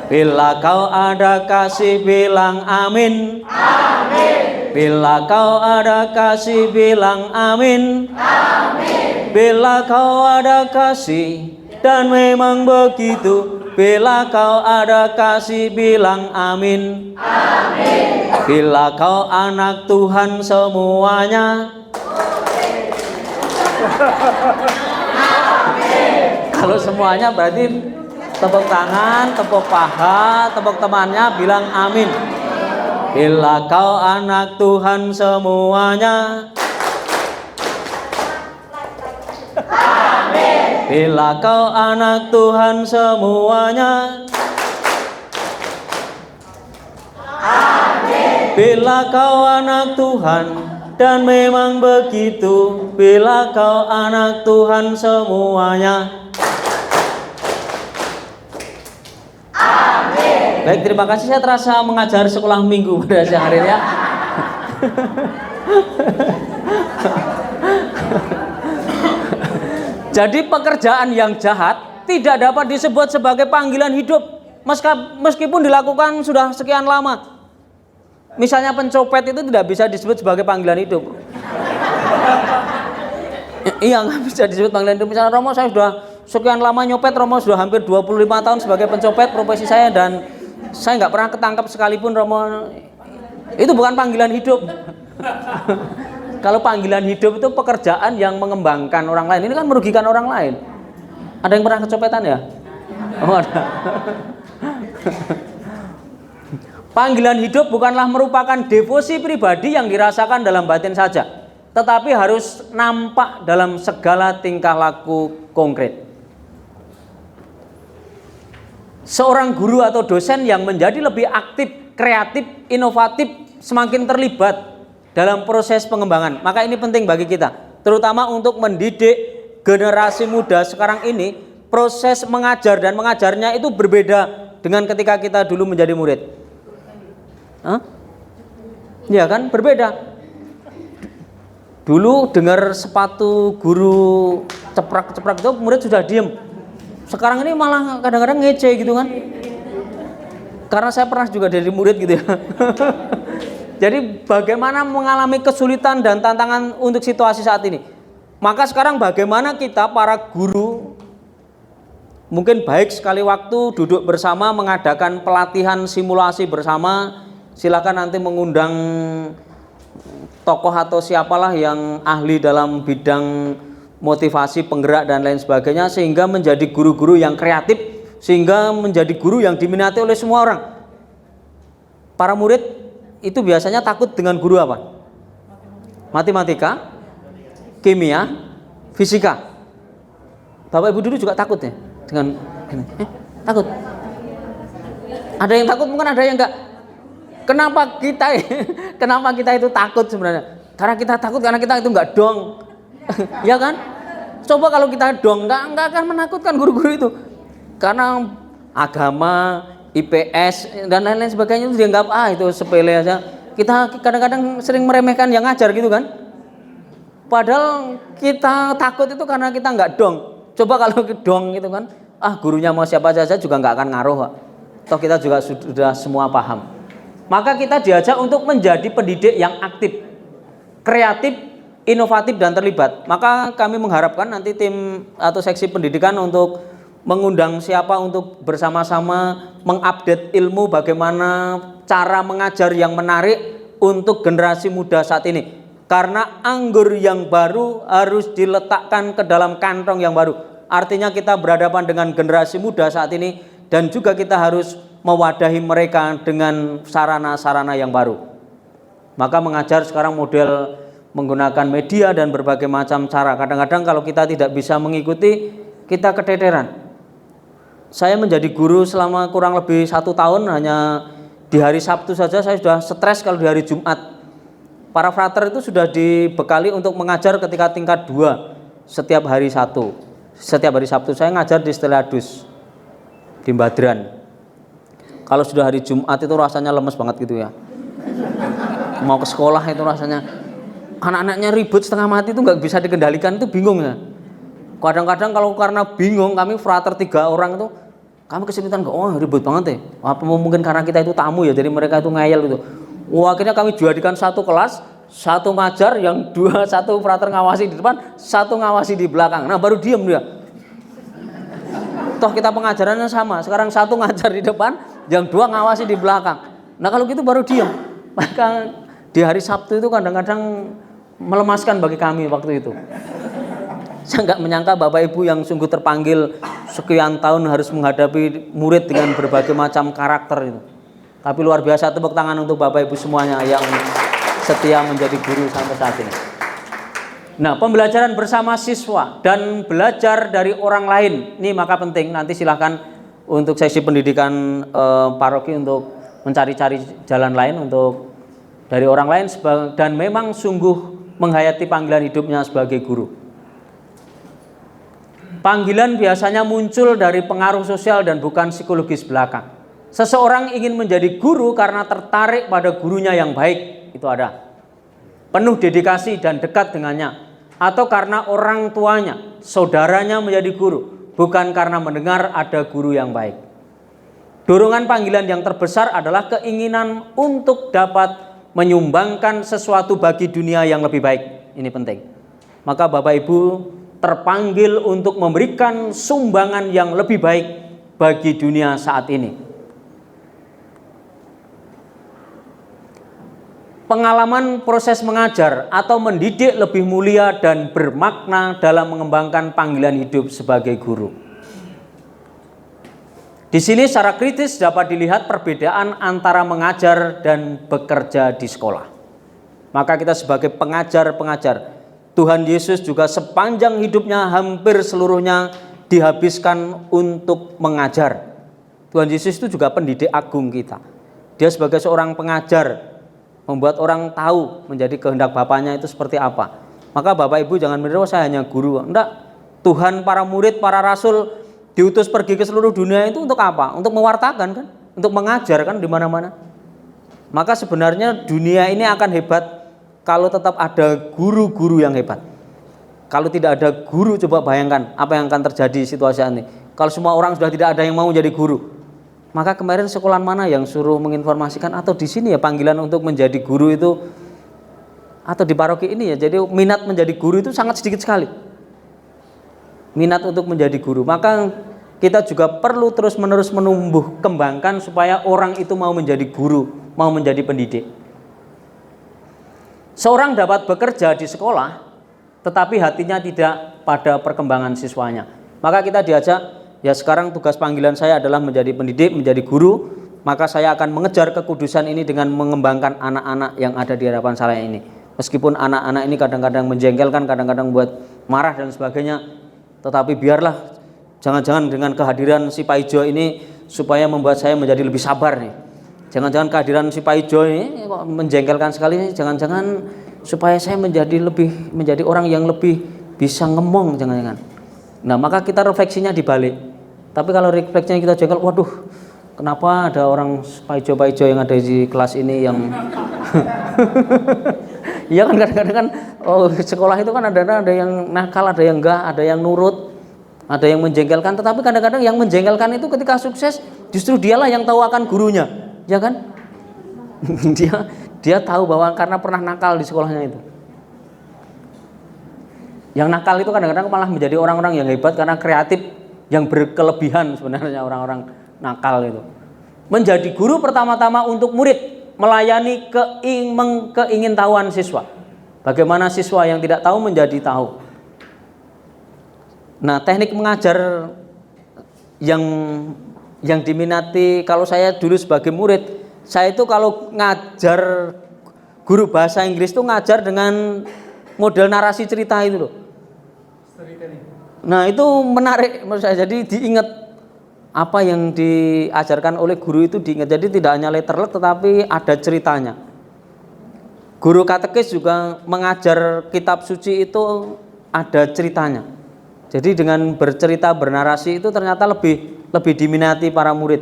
Bila kau ada kasih bilang amin. Amin. Bila kau ada kasih bilang amin. Amin. Bila kau ada kasih dan memang begitu. Bila kau ada kasih bilang amin. Amin. Bila kau anak Tuhan semuanya. Amin. Kalau semuanya berarti tepuk tangan, tepuk paha, tepuk temannya, bilang amin. Bila kau anak Tuhan semuanya. Amin. Bila kau anak Tuhan semuanya. Amin. Bila kau anak Tuhan dan memang begitu. Bila kau anak Tuhan semuanya. Baik, terima kasih. Saya terasa mengajar sekolah minggu pada siang hari ini ya. Jadi pekerjaan yang jahat tidak dapat disebut sebagai panggilan hidup meskipun dilakukan sudah sekian lama. Misalnya pencopet itu tidak bisa disebut sebagai panggilan hidup. Iya, nggak bisa disebut panggilan hidup. Misalnya Romo, saya sudah sekian lama nyopet, Romo sudah hampir 25 tahun sebagai pencopet profesi saya, dan saya nggak pernah ketangkap sekalipun, Romo. Itu bukan panggilan hidup. Kalau panggilan hidup itu pekerjaan yang mengembangkan orang lain. Ini kan merugikan orang lain. Ada yang pernah kecopetan ya? Oh, ada. Panggilan hidup bukanlah merupakan devosi pribadi yang dirasakan dalam batin saja, tetapi harus nampak dalam segala tingkah laku konkret. Seorang guru atau dosen yang menjadi lebih aktif, kreatif, inovatif, semakin terlibat dalam proses pengembangan. Maka ini penting bagi kita, terutama untuk mendidik generasi muda sekarang ini. Proses mengajar dan mengajarnya itu berbeda dengan ketika kita dulu menjadi murid. Hah? Ya kan, berbeda. Dulu dengar sepatu guru ceprak-ceprak itu murid sudah diem. Sekarang ini malah kadang-kadang ngece gitu kan. Karena saya pernah juga jadi murid gitu ya. Jadi bagaimana mengalami kesulitan dan tantangan untuk situasi saat ini. Maka sekarang bagaimana kita para guru, mungkin baik sekali waktu duduk bersama mengadakan pelatihan simulasi bersama. Silakan nanti mengundang tokoh atau siapalah yang ahli dalam bidang motivasi, penggerak dan lain sebagainya, sehingga menjadi guru-guru yang kreatif, sehingga menjadi guru yang diminati oleh semua orang. Para murid itu biasanya takut dengan guru apa? Matematika, kimia, fisika. Bapak Ibu dulu juga takut ya dengan takut. Ada yang takut, mungkin ada yang enggak. Kenapa kita itu takut sebenarnya? Karena kita takut karena kita itu enggak dong. Ya kan? Coba kalau kita dong, enggak akan menakutkan guru-guru itu. Karena agama, IPS dan lain-lain sebagainya itu dianggap itu sepele aja. Kita kadang-kadang sering meremehkan yang ngajar gitu kan. Padahal kita takut itu karena kita enggak dong. Coba kalau dong gitu kan, gurunya mau siapa saja juga enggak akan ngaruh, Pak. Toh kita juga sudah semua paham. Maka kita diajak untuk menjadi pendidik yang aktif, kreatif, inovatif dan terlibat. Maka kami mengharapkan nanti tim atau seksi pendidikan untuk mengundang siapa untuk bersama-sama mengupdate ilmu, bagaimana cara mengajar yang menarik, untuk generasi muda saat ini. Karena anggur yang baru harus diletakkan ke dalam kantong yang baru. Artinya kita berhadapan dengan generasi muda saat ini, dan juga kita harus mewadahi mereka dengan sarana-sarana yang baru. Maka mengajar sekarang model menggunakan media dan berbagai macam cara. Kadang-kadang kalau kita tidak bisa mengikuti, kita keteteran. Saya menjadi guru selama kurang lebih 1 tahun, hanya di hari Sabtu saja saya sudah stres kalau di hari Jumat. Para frater itu sudah dibekali untuk mengajar ketika tingkat 2 setiap hari Sabtu. Setiap hari Sabtu saya ngajar di Steliadus di Badran. Kalau sudah hari Jumat itu rasanya lemes banget gitu ya. Mau ke sekolah itu rasanya anak-anaknya ribut setengah mati, itu nggak bisa dikendalikan, itu bingung ya. Kadang-kadang kalau karena bingung, kami frater 3 orang itu kami kesulitan, oh ribut banget ya. Apa mungkin karena kita itu tamu ya, jadi mereka itu ngeyel gitu. Wah, akhirnya kami jadikan 1 kelas, 1 ngajar, yang 1 frater ngawasi di depan, 1 ngawasi di belakang. Nah baru diem dia. Toh kita pengajarannya sama. Sekarang 1 ngajar di depan, yang 2 ngawasi di belakang. Nah kalau gitu baru diem. Maka di hari Sabtu itu kadang-kadang melemaskan bagi kami waktu itu. Saya nggak menyangka Bapak Ibu yang sungguh terpanggil sekian tahun harus menghadapi murid dengan berbagai macam karakter itu. Tapi luar biasa, tepuk tangan untuk Bapak Ibu semuanya yang setia menjadi guru sampai saat ini. Nah, pembelajaran bersama siswa dan belajar dari orang lain ini maka penting. Nanti silahkan untuk sesi pendidikan paroki untuk mencari-cari jalan lain untuk dari orang lain, dan memang sungguh menghayati panggilan hidupnya sebagai guru. Panggilan biasanya muncul dari pengaruh sosial dan bukan psikologis belaka. Seseorang ingin menjadi guru karena tertarik pada gurunya yang baik, itu ada. Penuh dedikasi dan dekat dengannya. Atau karena orang tuanya, saudaranya menjadi guru, bukan karena mendengar ada guru yang baik. Dorongan panggilan yang terbesar adalah keinginan untuk dapat menyumbangkan sesuatu bagi dunia yang lebih baik. Ini penting. Maka Bapak Ibu terpanggil untuk memberikan sumbangan yang lebih baik bagi dunia saat ini. Pengalaman proses mengajar atau mendidik lebih mulia dan bermakna dalam mengembangkan panggilan hidup sebagai guru. Di sini secara kritis dapat dilihat perbedaan antara mengajar dan bekerja di sekolah. Maka kita sebagai pengajar-pengajar, Tuhan Yesus juga sepanjang hidupnya hampir seluruhnya dihabiskan untuk mengajar. Tuhan Yesus itu juga pendidik agung kita. Dia sebagai seorang pengajar membuat orang tahu menjadi kehendak Bapaknya itu seperti apa. Maka Bapak Ibu jangan mengira saya hanya guru. Enggak. Tuhan, para murid, para rasul diutus pergi ke seluruh dunia itu untuk apa? Untuk mewartakan kan? Untuk mengajar kan di mana-mana. Maka sebenarnya dunia ini akan hebat kalau tetap ada guru-guru yang hebat. Kalau tidak ada guru, coba bayangkan apa yang akan terjadi situasi ini. Kalau semua orang sudah tidak ada yang mau jadi guru, maka kemarin sekolah mana yang suruh menginformasikan, atau di sini ya panggilan untuk menjadi guru itu, atau di paroki ini ya, jadi minat menjadi guru itu sangat sedikit sekali. Minat untuk menjadi guru. Maka kita juga perlu terus-menerus menumbuh kembangkan supaya orang itu mau menjadi guru, mau menjadi pendidik. Seorang dapat bekerja di sekolah, tetapi hatinya tidak pada perkembangan siswanya. Maka kita diajak, ya sekarang tugas panggilan saya adalah menjadi pendidik, menjadi guru. Maka saya akan mengejar kekudusan ini dengan mengembangkan anak-anak yang ada di hadapan saya ini. Meskipun anak-anak ini kadang-kadang menjengkelkan, kadang-kadang buat marah dan sebagainya, tetapi biarlah, jangan-jangan dengan kehadiran si Pak Ijo ini supaya membuat saya menjadi lebih sabar nih. Jangan-jangan kehadiran si Pak Ijo ini menjengkelkan sekali, jangan-jangan supaya saya menjadi orang yang lebih bisa ngemong, jangan-jangan. Nah, maka kita refleksinya dibalik. Tapi kalau refleksinya kita jengkel, waduh, kenapa ada orang Pak Ijo yang ada di kelas ini yang iya kan, kadang-kadang kan sekolah itu kan ada yang nakal, ada yang enggak, ada yang nurut, ada yang menjengkelkan. Tetapi kadang-kadang yang menjengkelkan itu ketika sukses justru dialah yang tahu akan gurunya. Ya kan? dia tahu bahwa karena pernah nakal di sekolahnya itu. Yang nakal itu kadang-kadang malah menjadi orang-orang yang hebat karena kreatif, yang berkelebihan sebenarnya orang-orang nakal itu. Menjadi guru pertama-tama untuk murid, melayani keingintahuan siswa. Bagaimana siswa yang tidak tahu menjadi tahu. Nah, teknik mengajar yang diminati kalau saya dulu sebagai murid, saya itu kalau ngajar guru bahasa Inggris itu ngajar dengan model narasi cerita itu loh. Nah, itu menarik menurut saya. Jadi diingat apa yang diajarkan oleh guru itu diingat. Jadi tidak hanya letterlek tetapi ada ceritanya. Guru katekis juga mengajar kitab suci itu ada ceritanya. Jadi dengan bercerita, bernarasi itu ternyata lebih diminati para murid.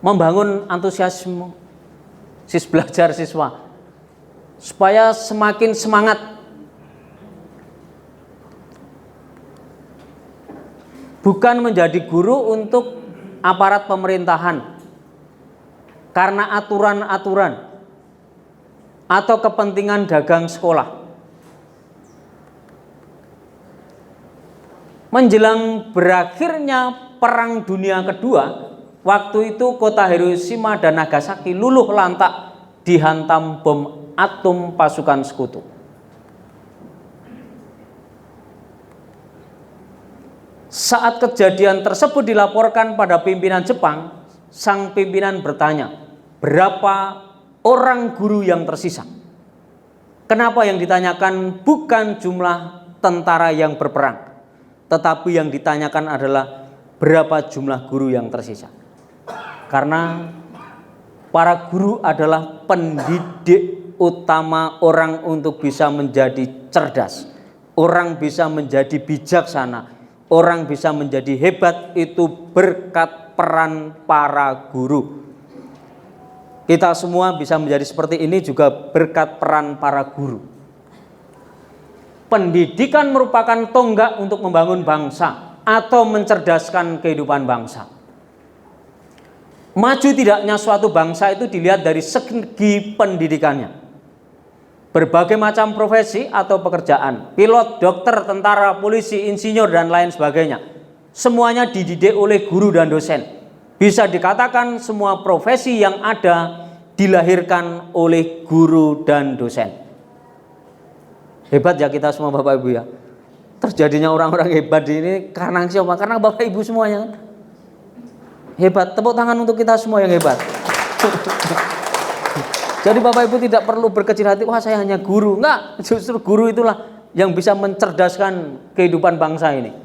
Membangun antusiasme belajar siswa supaya semakin semangat. Bukan menjadi guru untuk aparat pemerintahan karena aturan-aturan atau kepentingan dagang sekolah. Menjelang berakhirnya Perang Dunia Kedua, waktu itu kota Hiroshima dan Nagasaki luluh lantak dihantam bom atom pasukan sekutu. Saat kejadian tersebut dilaporkan pada pimpinan Jepang, sang pimpinan bertanya, berapa orang guru yang tersisa? Kenapa yang ditanyakan bukan jumlah tentara yang berperang, tetapi yang ditanyakan adalah berapa jumlah guru yang tersisa? Karena para guru adalah pendidik utama orang untuk bisa menjadi cerdas, orang bisa menjadi bijaksana, orang bisa menjadi hebat itu berkat peran para guru. Kita semua bisa menjadi seperti ini juga berkat peran para guru. Pendidikan merupakan tonggak untuk membangun bangsa atau mencerdaskan kehidupan bangsa. Maju tidaknya suatu bangsa itu dilihat dari segi pendidikannya. Berbagai macam profesi atau pekerjaan, pilot, dokter, tentara, polisi, insinyur, dan lain sebagainya, semuanya dididik oleh guru dan dosen. Bisa dikatakan semua profesi yang ada dilahirkan oleh guru dan dosen. Hebat ya kita semua Bapak Ibu ya. Terjadinya orang-orang hebat ini karena siapa? Karena Bapak Ibu semuanya. Hebat, tepuk tangan untuk kita semua yang hebat. Jadi Bapak Ibu tidak perlu berkecil hati, wah saya hanya guru. Enggak, justru guru itulah yang bisa mencerdaskan kehidupan bangsa ini.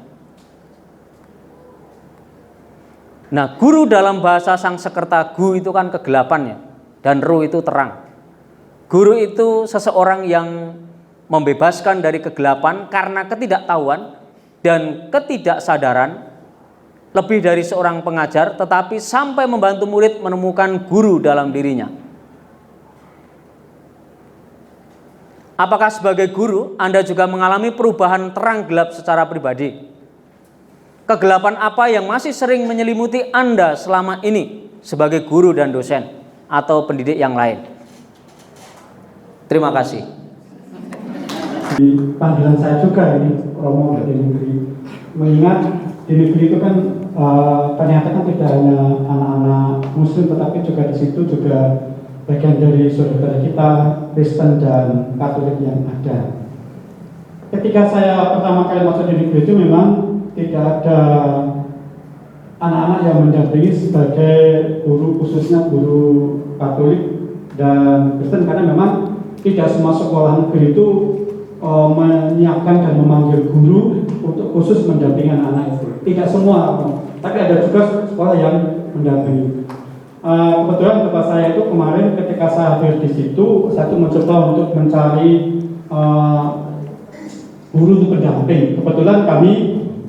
Nah, guru dalam bahasa Sanskerta gu itu kan kegelapan ya, dan ru itu terang. Guru itu seseorang yang membebaskan dari kegelapan karena ketidaktahuan dan ketidaksadaran, lebih dari seorang pengajar, tetapi sampai membantu murid menemukan guru dalam dirinya. Apakah sebagai guru Anda juga mengalami perubahan terang gelap secara pribadi? Kegelapan apa yang masih sering menyelimuti Anda selama ini sebagai guru dan dosen atau pendidik yang lain? Terima kasih. Panggilan saya juga ini Romo di negeri, mengingat di negeri itu kan ternyata kan tidak hanya anak-anak Muslim, tetapi juga di situ juga bagian dari saudara kita Kristen dan Katolik yang ada. Ketika saya pertama kali masuk di negeri itu memang tidak ada anak-anak yang mendampingi sebagai guru, khususnya guru Katolik dan Kristen, karena memang tidak semua sekolah negeri itu menyiapkan dan memanggil guru untuk khusus mendampingi anak-anak itu. Tidak semua, tapi ada juga sekolah yang mendampingi. Kebetulan tempat saya itu kemarin ketika saya hadir di situ, saya itu mencoba untuk mencari guru untuk pendamping. Kebetulan kami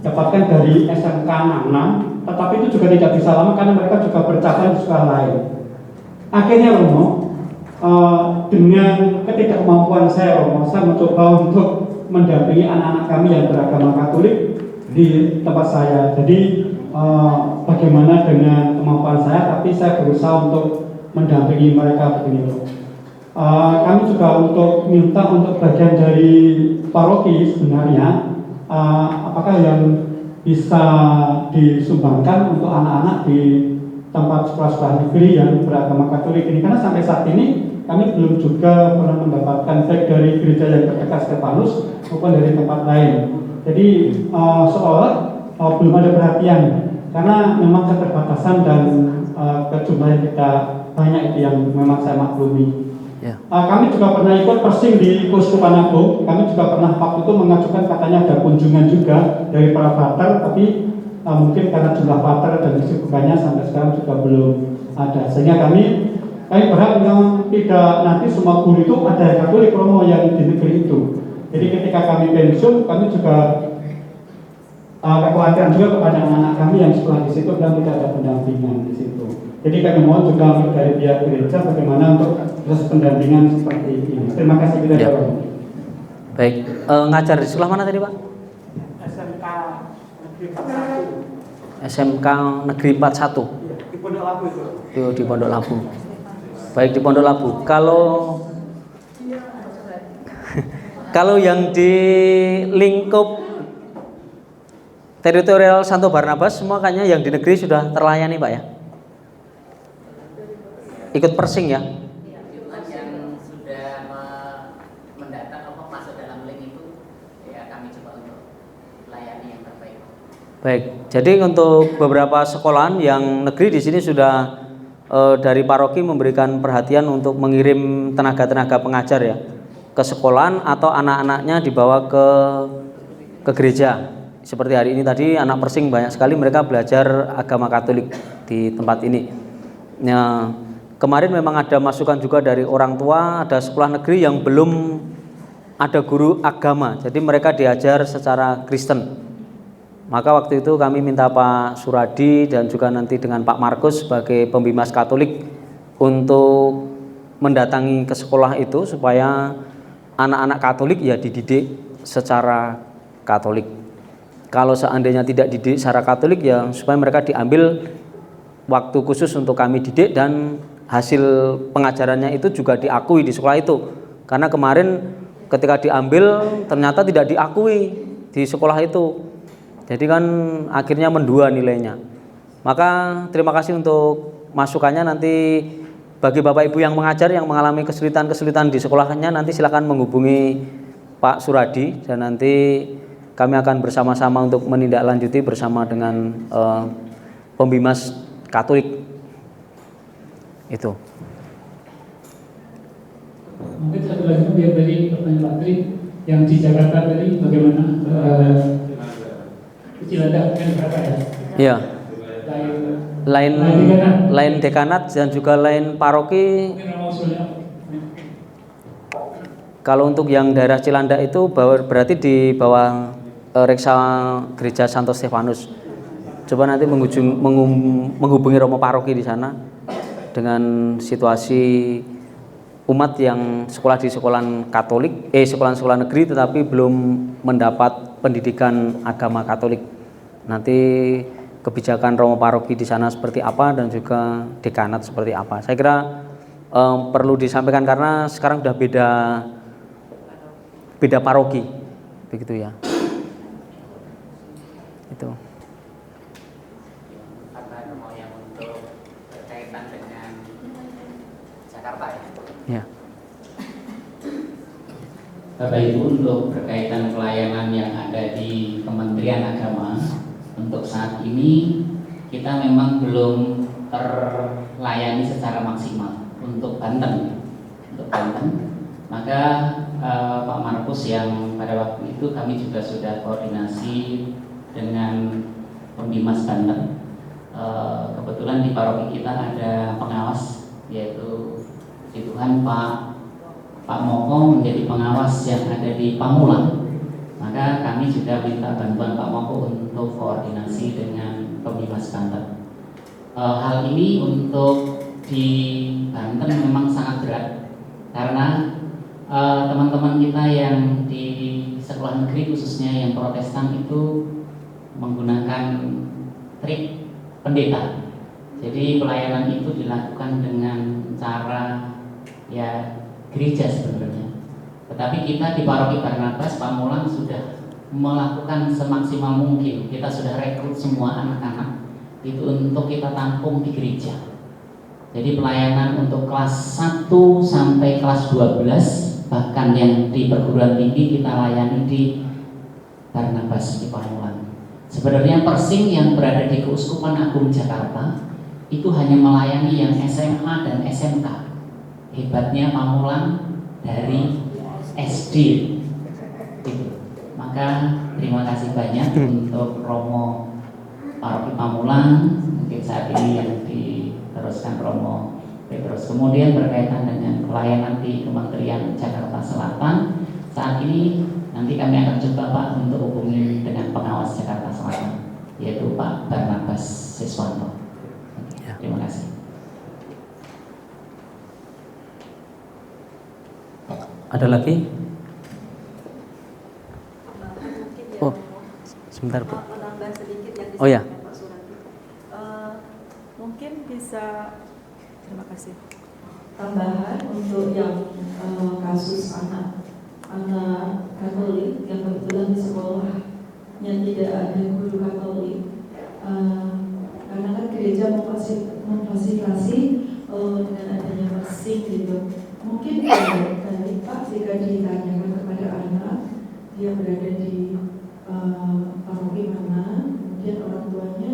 dapatkan dari SMK Nangnam, tetapi itu juga tidak bisa lama karena mereka juga bercabang di sekolah lain. Akhirnya Romo, dengan ketidakmampuan saya Romo, saya mencoba untuk mendampingi anak-anak kami yang beragama Katolik di tempat saya. Jadi bagaimana dengan kemampuan saya, tapi saya berusaha untuk mendampingi mereka begini. Kami juga untuk minta untuk bagian dari paroki sebenarnya, apakah yang bisa disumbangkan untuk anak-anak di tempat sekolah-sekolah negeri yang beragama Katolik ini, karena sampai saat ini kami belum juga pernah mendapatkan baik dari gereja yang terdekat Stefanus maupun dari tempat lain. Jadi seolah belum ada perhatian karena memang keterbatasan dan kejumlahan kita banyak itu yang memang saya maklumi. Ya. Kami juga pernah ikut persing di Keuskupan Agung. Kami juga pernah waktu itu mengajukan katanya ada kunjungan juga dari para pater, tapi mungkin karena jumlah pater dan kesibukannya sampai sekarang juga belum ada. Sehingga kami berharap memang tidak nanti semua guru itu ada Katolik Romo yang di negeri itu. Jadi ketika kami pensiun, kami juga kekhawatiran juga kepada anak-anak kami yang sekolah di situ dan tidak ada pendampingan di situ. Jadi kami mohon juga dari pihak gereja bagaimana untuk proses pendampingan seperti ini. Terima kasih kita Ya. Baik, ngajar di sekolah mana tadi Pak? SMK Negeri 41. Di Pondok Labu itu. Di Pondok Labu. Baik, di Pondok Labu. Kalau yang di lingkup teritorial Santo Barnabas semua kayaknya yang di negeri sudah terlayani Pak ya. Ikut persing ya. Yang sudah mendata masuk dalam link itu, ya kami coba untuk layani yang terbaik. Baik, jadi untuk beberapa sekolahan yang negeri di sini sudah dari paroki memberikan perhatian untuk mengirim tenaga-tenaga pengajar ya ke sekolahan atau anak-anaknya dibawa ke gereja. Seperti hari ini tadi anak persing banyak sekali mereka belajar agama Katolik di tempat ini. Nah, kemarin memang ada masukan juga dari orang tua, ada sekolah negeri yang belum ada guru agama, jadi mereka diajar secara Kristen. Maka waktu itu kami minta Pak Suradi dan juga nanti dengan Pak Markus sebagai pembimbas Katolik untuk mendatangi ke sekolah itu supaya anak-anak Katolik ya dididik secara Katolik. Kalau seandainya tidak dididik secara Katolik ya supaya mereka diambil waktu khusus untuk kami didik dan hasil pengajarannya itu juga diakui di sekolah itu. Karena kemarin ketika diambil ternyata tidak diakui di sekolah itu. Jadi kan akhirnya mendua nilainya. Maka terima kasih untuk masukannya. Nanti bagi Bapak Ibu yang mengajar yang mengalami kesulitan-kesulitan di sekolahnya nanti silakan menghubungi Pak Suradi dan nanti kami akan bersama-sama untuk menindaklanjuti bersama dengan pembimbas Katolik itu. Mungkin satu lagi biar dari pertanyaan Pak Tri yang di Jakarta tadi bagaimana Cilandak kan berapa ya? Iya. Lain dekanat dan juga lain paroki. Kalau untuk yang daerah Cilandak itu berarti di bawah reksa Gereja Santo Stefanus. Coba nanti menghubungi Romo Paroki di sana dengan situasi umat yang sekolah di sekolahan Katolik, sekolah negeri tetapi belum mendapat pendidikan agama Katolik. Nanti kebijakan Romo Paroki di sana seperti apa dan juga dekanat seperti apa. Saya kira perlu disampaikan karena sekarang sudah beda paroki, begitu ya. Itu. Apa mau yang untuk berkaitan dengan Jakarta ya? Ya. Bapak Ibu, untuk berkaitan pelayanan yang ada di Kementerian Agama, untuk saat ini kita memang belum terlayani secara maksimal untuk Banten. Maka Pak Markus yang pada waktu itu kami juga sudah koordinasi dengan pembimbas Banten. Kebetulan di paroki kita ada pengawas, yaitu di Tuhan Pak Moko menjadi pengawas yang ada di Pamulang. Maka kami juga minta bantuan Pak Moko untuk koordinasi dengan pembimbas Banten. Hal ini untuk di Banten memang sangat berat karena teman-teman kita yang di sekolah negeri khususnya yang Protestan itu menggunakan trik pendeta. Jadi pelayanan itu dilakukan dengan cara ya gereja sebenarnya. Tetapi kita di Paroki Barnabas Pamulang sudah melakukan semaksimal mungkin. Kita sudah rekrut semua anak-anak itu untuk kita tampung di gereja. Jadi pelayanan untuk kelas 1 sampai kelas 12, bahkan yang di perguruan tinggi kita layani di Barnabas di Pamulang. Sebenarnya Persing yang berada di Keuskupan Agung Jakarta itu hanya melayani yang SMA dan SMK. Hebatnya Pamulang dari SD. Gitu. Maka terima kasih banyak untuk Romo Paroki Pamulang, mungkin saat ini yang diteruskan Romo Petrus. Kemudian berkaitan dengan pelayanan di Kementerian Jakarta Selatan, saat ini nanti kami akan coba Pak untuk hubungi dengan pengawas Jakarta Selatan, yaitu Pak Barnabas Siswanto. Terima kasih. Ada lagi? Oh, sebentar Bu. Menambah sedikit yang Oh ya. disampaikan Pak Suradi. Mungkin bisa, terima kasih. Tambahan untuk yang kasus anak Katolik yang kebetulan di sekolahnya tidak ada guru Katolik, karena kan gereja memfasilitasi dengan adanya Persing gitu. Mungkin dari Pak jika ditanyakan kepada anak dia berada di paroki mana, kemudian orang tuanya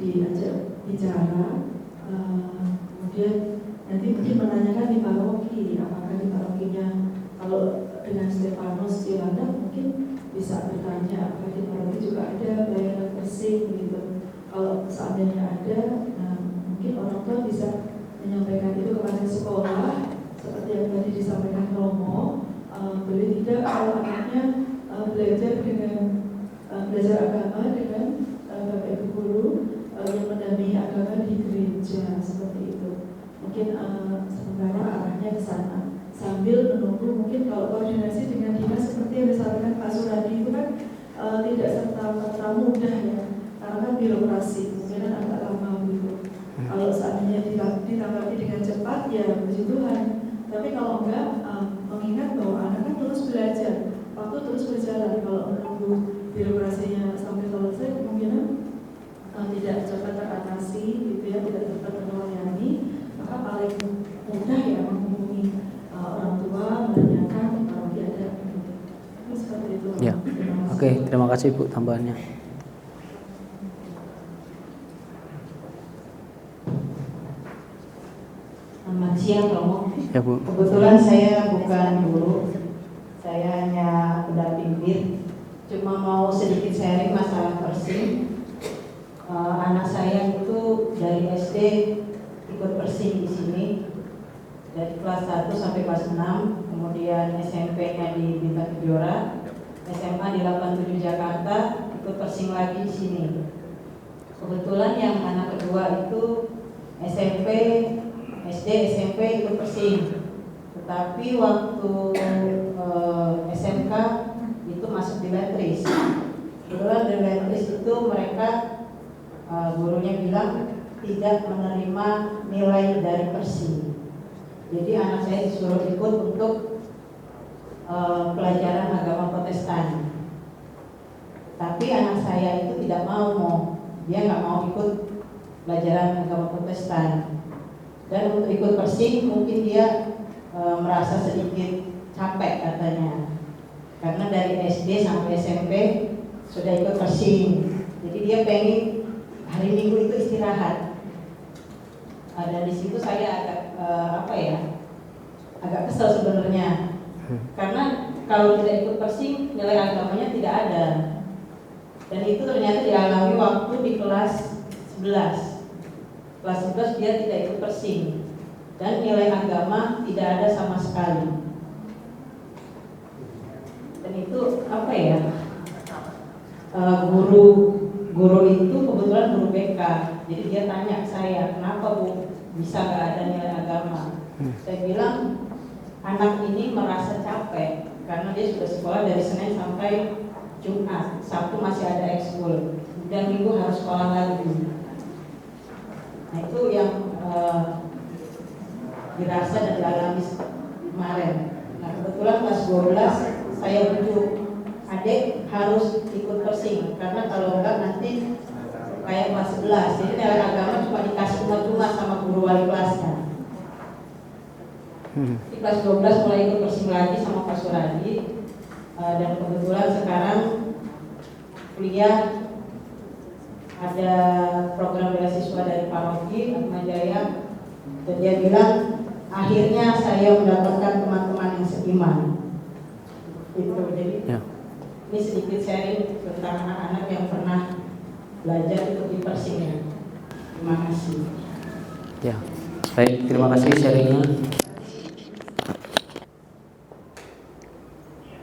diajak bicara, kemudian nanti mungkin menanyakan di paroki, apakah di parokinya kalau dengan Stefanus di Landa mungkin bisa bertanya apakah di paroki juga ada pelayanan Persing gitu. Kalau seandainya ada, nah mungkin orang tua bisa menyampaikan itu kepada sekolah seperti yang tadi disampaikan Romo. Boleh tidak kalau anaknya belajar agama dengan Bapak Ibu guru yang mendampingi agama di gereja seperti itu. Mungkin sementara arahnya ke sana sambil menunggu mungkin kalau koordinasi dengan dinas seperti yang disampaikan Pak Suradi itu kan tidak serta-merta mudah ya, karena kan birokrasi mungkin agak lama gitu. Kalau seandainya ditanggapi dengan cepat ya puji Tuhan. Tapi kalau enggak, mengingat bahwa anak kan terus belajar, waktu terus berjalan. Kalau menunggu birokrasinya sampai selesai kemungkinan tidak cepat teratasi gitu ya, tidak cepat terlayani. Maka paling mudah ya menghubungi orang tua, menanyakan kalau dia ada gitu. Seperti itu. Ya. Oke, terima kasih Bu tambahannya. Selamat siang Romo. Ya Bu. Kebetulan saya bukan guru, saya hanya pendamping BIR. Cuma mau sedikit sharing masalah Persing. Anak saya itu dari SD ikut Persing di sini, dari kelas 1 sampai kelas 6, kemudian SMP-nya di Bintang Kejora, SMA di 87 Jakarta, ikut Persing lagi di sini. Kebetulan yang anak kedua itu SMP, SD, SMP ikut Persing. Tetapi waktu SMK itu masuk di Letris. Kebetulan di Letris itu mereka gurunya bilang tidak menerima nilai dari Persing. Jadi anak saya disuruh ikut untuk pelajaran agama Protestan. Tapi anak saya itu tidak mau, dia nggak mau ikut pelajaran agama Protestan. Dan untuk ikut Persing mungkin dia merasa sedikit capek katanya, karena dari SD sampai SMP sudah ikut Persing. Jadi dia pengen hari Minggu itu istirahat. Dan di situ saya agak kesel sebenarnya, karena kalau tidak ikut Persing nilai agamanya tidak ada. Dan itu ternyata dialami waktu di kelas 11. Kelas 11 dia tidak ikut Persing dan nilai agama tidak ada sama sekali. Dan itu guru itu kebetulan guru BK. Jadi dia tanya saya, kenapa Bu bisa nggak ada nilai agama? Saya bilang anak ini merasa capek karena dia sudah sekolah dari Senin sampai Jumat, Sabtu masih ada ekskul, dan Minggu harus sekolah lagi. Nah itu yang dirasa dan dialami kemarin. Nah kebetulan kelas 12 saya bujuk adik harus ikut Persing, karena kalau enggak nanti kayak kelas 11. Jadi nilai agama cuma dikasih cuma sama guru wali kelasnya. Di kelas 12 mulai ikut persing lagi sama Pak Suradi, dan kebetulan sekarang kuliah ada program beasiswa dari Paroki Atma Jaya, dan dia bilang akhirnya saya mendapatkan teman-teman yang seiman. Itu jadi ini sedikit sharing tentang anak-anak yang pernah belajar ikut di persing ya. Terima kasih. Ya, baik, terima kasih sharingnya.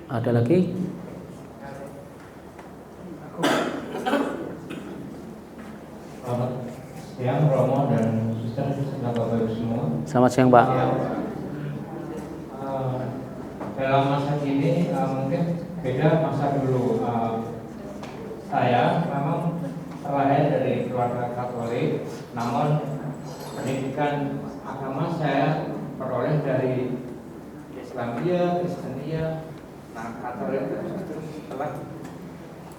Ada lagi? Selamat siang Romo dan Suster, Bapak Ibu semua. Selamat siang Pak. Dalam masa kini mungkin beda masa dulu. Saya memang terlahir dari keluarga Katolik, namun pendidikan agama saya peroleh dari Islamia, Kristiania. Nah, Katolik itu setelah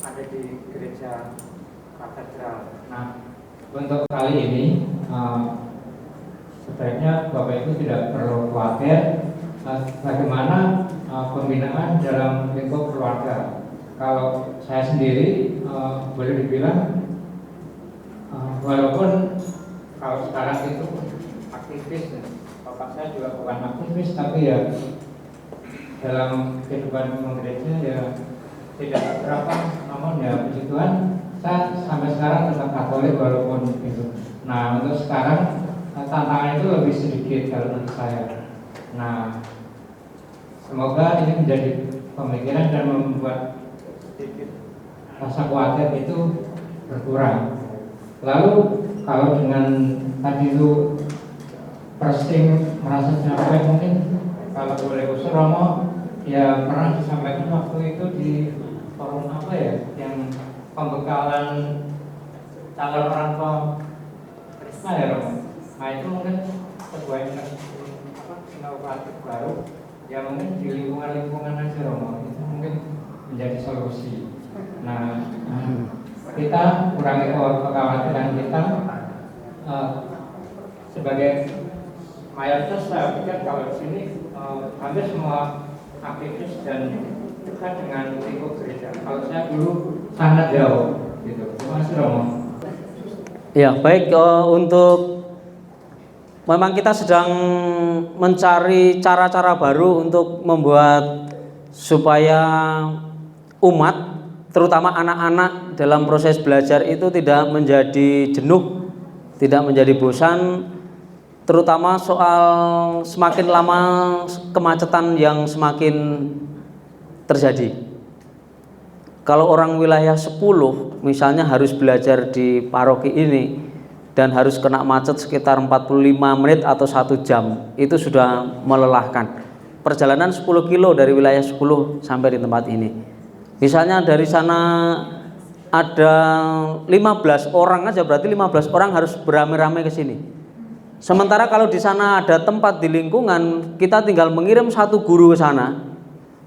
ada di gereja katedral. Nah, untuk kali ini sebaiknya Bapak Ibu tidak perlu khawatir bagaimana pembinaan dalam lingkup keluarga. Kalau saya sendiri boleh dibilang walaupun kalau sekarang itu aktivis, bapak saya juga bukan aktivis, tapi ya dalam kehidupan gereja ya tidak berapa, namun ya puji Tuhan saya sampai sekarang tetap Katolik walaupun itu. Nah, untuk sekarang tantangan itu lebih sedikit kalau menurut saya. Nah, semoga ini menjadi pemikiran dan membuat rasa khawatir itu berkurang. Lalu kalau dengan tadi itu persing merasa capek, mungkin kalau boleh usul Romo ya pernah disampaikan waktu itu di forum apa ya, yang pembekalan calon orang tua Krisma ya Romo. Nah itu mungkin sebuah inovatif baru ya, mungkin di lingkungan aja Romo, itu mungkin menjadi solusi. Nah kita kurangi kekhawatiran kita sebagai mayoritas. Saya pikir kalau di sini hampir semua aktivis dan dekat dengan lingkup gereja. Kalau saya dulu sangat jauh gitu. Terima kasih Romo. Ya baik, untuk memang kita sedang mencari cara-cara baru untuk membuat supaya umat, terutama anak-anak dalam proses belajar itu tidak menjadi jenuh, tidak menjadi bosan, terutama soal semakin lama kemacetan yang semakin terjadi. Kalau orang wilayah 10 misalnya harus belajar di paroki ini dan harus kena macet sekitar 45 menit atau 1 jam, itu sudah melelahkan. Perjalanan 10 kilo dari wilayah 10 sampai di tempat ini. Misalnya dari sana ada 15 orang aja, berarti 15 orang harus beramai-ramai ke sini. Sementara kalau di sana ada tempat di lingkungan, kita tinggal mengirim 1 guru ke sana,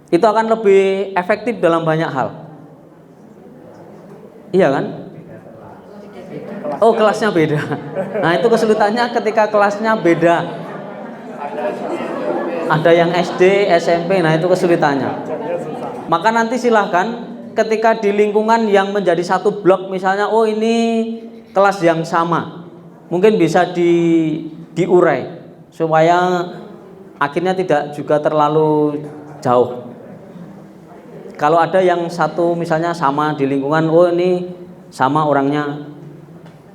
itu akan lebih efektif dalam banyak hal. Iya kan? Oh, kelasnya beda. Nah, itu kesulitannya ketika kelasnya beda. Ada yang SD, SMP, nah itu kesulitannya. Maka nanti silahkan ketika di lingkungan yang menjadi satu blok, misalnya oh ini kelas yang sama, mungkin bisa diurai supaya akhirnya tidak juga terlalu jauh. Kalau ada yang satu misalnya sama di lingkungan, oh ini sama orangnya,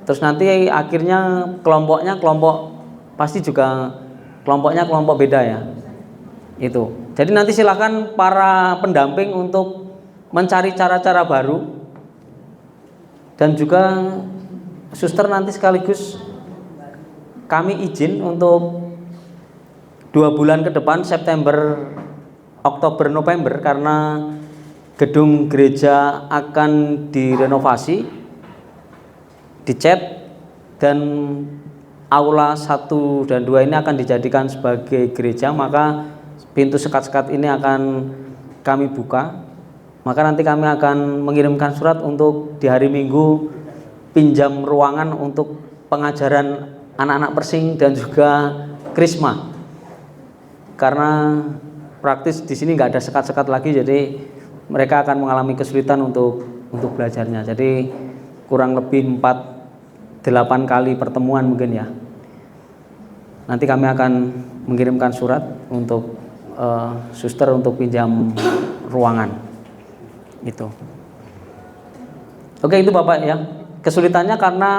terus nanti akhirnya kelompoknya kelompok pasti juga kelompoknya kelompok beda ya. Itu. Jadi nanti silakan para pendamping untuk mencari cara-cara baru, dan juga suster nanti sekaligus kami izin untuk 2 bulan ke depan, September, Oktober, November, karena gedung gereja akan direnovasi, dicat, dan aula 1 dan 2 ini akan dijadikan sebagai gereja, maka pintu sekat-sekat ini akan kami buka. Maka nanti kami akan mengirimkan surat untuk di hari Minggu pinjam ruangan untuk pengajaran anak-anak Persing dan juga Krisma. Karena praktis di sini nggak ada sekat-sekat lagi, jadi mereka akan mengalami kesulitan untuk belajarnya. Jadi kurang lebih 4-8 kali pertemuan mungkin ya. Nanti kami akan mengirimkan surat untuk suster untuk pinjam ruangan itu. Oke, itu Bapak ya. Kesulitannya karena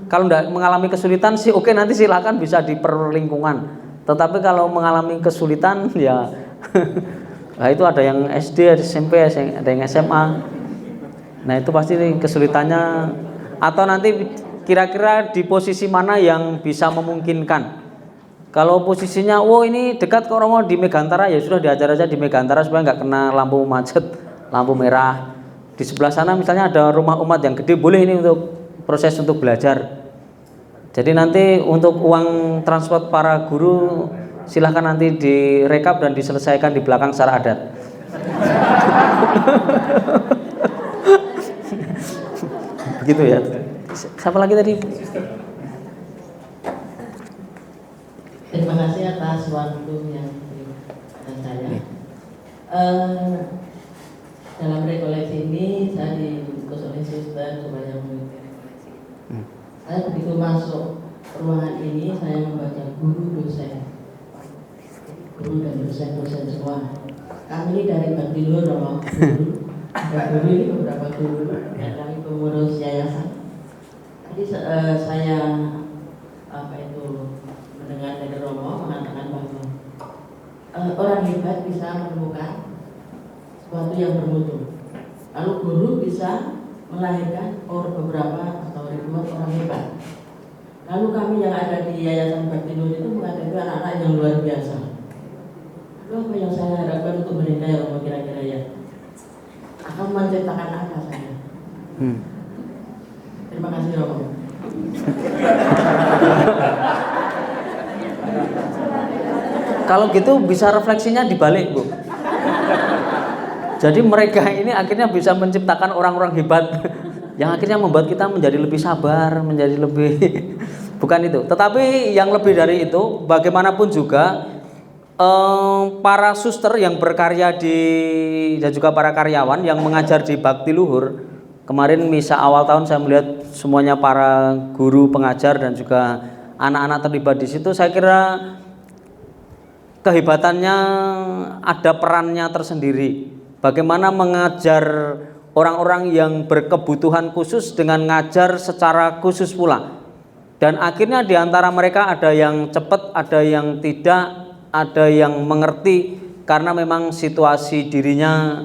kalau tidak mengalami kesulitan sih oke, nanti silakan bisa di perlingkungan. Tetapi kalau mengalami kesulitan ya nah itu ada yang SD, ada SMP, ada yang SMA. Nah itu pasti kesulitannya. Atau nanti kira-kira di posisi mana yang bisa memungkinkan. Kalau posisinya, ini dekat kok Romo di Megantara, ya sudah diajar aja di Megantara supaya nggak kena lampu macet, lampu merah. Di sebelah sana misalnya ada rumah umat yang gede, boleh ini untuk proses untuk belajar. Jadi nanti untuk uang transport para guru silahkan nanti direkap dan diselesaikan di belakang secara adat. Begitu ya. Siapa lagi tadi? Terima kasih atas waktunya saya. Dalam rekoleksi ini saya diutus oleh suster supaya mengikuti rekoleksi. Saya begitu masuk ruangan ini saya membaca guru dosen dan dosen semua. Kami ini dari Bakti-Luhur Romo, guru. Dan guru ini beberapa guru dan kami pengurus yayasan. Tadi saya mendengar dari Romo mengatakan bahwa orang hebat bisa menemukan sesuatu yang bermutu. Lalu guru bisa melahirkan beberapa atau ribuan orang hebat. Lalu kami yang ada di Yayasan Bakti-Luhur itu mengatakan anak-anak yang luar biasa. Lalu apa yang saya harapkan untuk mereka ya Romo kira-kira ya? Akan menciptakan apa saya? Terima kasih Romo. Kalau gitu bisa refleksinya dibalik, Bu. Jadi mereka ini akhirnya bisa menciptakan orang-orang hebat yang akhirnya membuat kita menjadi lebih sabar, menjadi lebih bukan itu. Tetapi yang lebih dari itu, bagaimanapun juga para suster yang berkarya dan juga para karyawan yang mengajar di Bakti-Luhur. Kemarin misa awal tahun saya melihat semuanya para guru, pengajar dan juga anak-anak terlibat di situ. Saya kira kehebatannya ada perannya tersendiri. Bagaimana mengajar orang-orang yang berkebutuhan khusus dengan ngajar secara khusus pula. Dan akhirnya di antara mereka ada yang cepat, ada yang tidak, ada yang mengerti karena memang situasi dirinya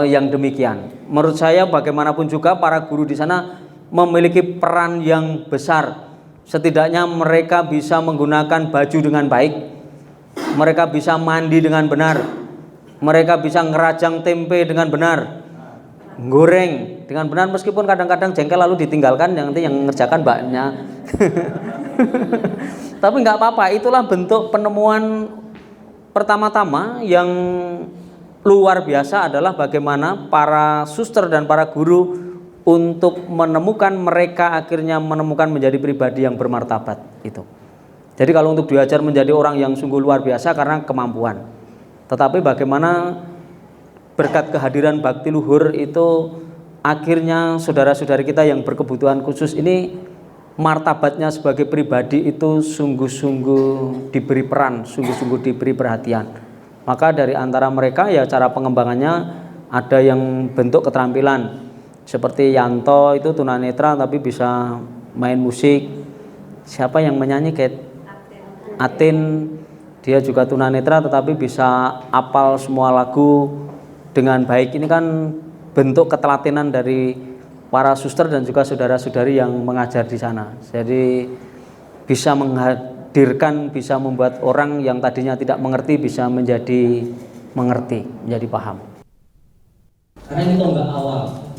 yang demikian. Menurut saya bagaimanapun juga para guru di sana memiliki peran yang besar. Setidaknya mereka bisa menggunakan baju dengan baik, mereka bisa mandi dengan benar, mereka bisa ngerajang tempe dengan benar, goreng dengan benar, meskipun kadang-kadang jengkel lalu ditinggalkan, yang nanti yang ngerjakan mbaknya. Tapi nggak apa-apa, itulah bentuk penemuan pertama-tama yang luar biasa adalah bagaimana para suster dan para guru untuk menemukan, mereka akhirnya menemukan menjadi pribadi yang bermartabat itu. Jadi kalau untuk diajar menjadi orang yang sungguh luar biasa karena kemampuan. Tetapi bagaimana berkat kehadiran Bakti-Luhur itu akhirnya saudara-saudari kita yang berkebutuhan khusus ini martabatnya sebagai pribadi itu sungguh-sungguh diberi peran, sungguh-sungguh diberi perhatian. Maka dari antara mereka ya cara pengembangannya ada yang bentuk keterampilan. Seperti Yanto itu tunanetra tapi bisa main musik. Siapa yang menyanyi kayak Atin, dia juga tunanetra tetapi bisa apal semua lagu dengan baik. Ini kan bentuk ketelatinan dari para suster dan juga saudara-saudari yang mengajar di sana. Jadi bisa menghadirkan, bisa membuat orang yang tadinya tidak mengerti bisa menjadi mengerti, menjadi paham. Karena ini tonggak awal.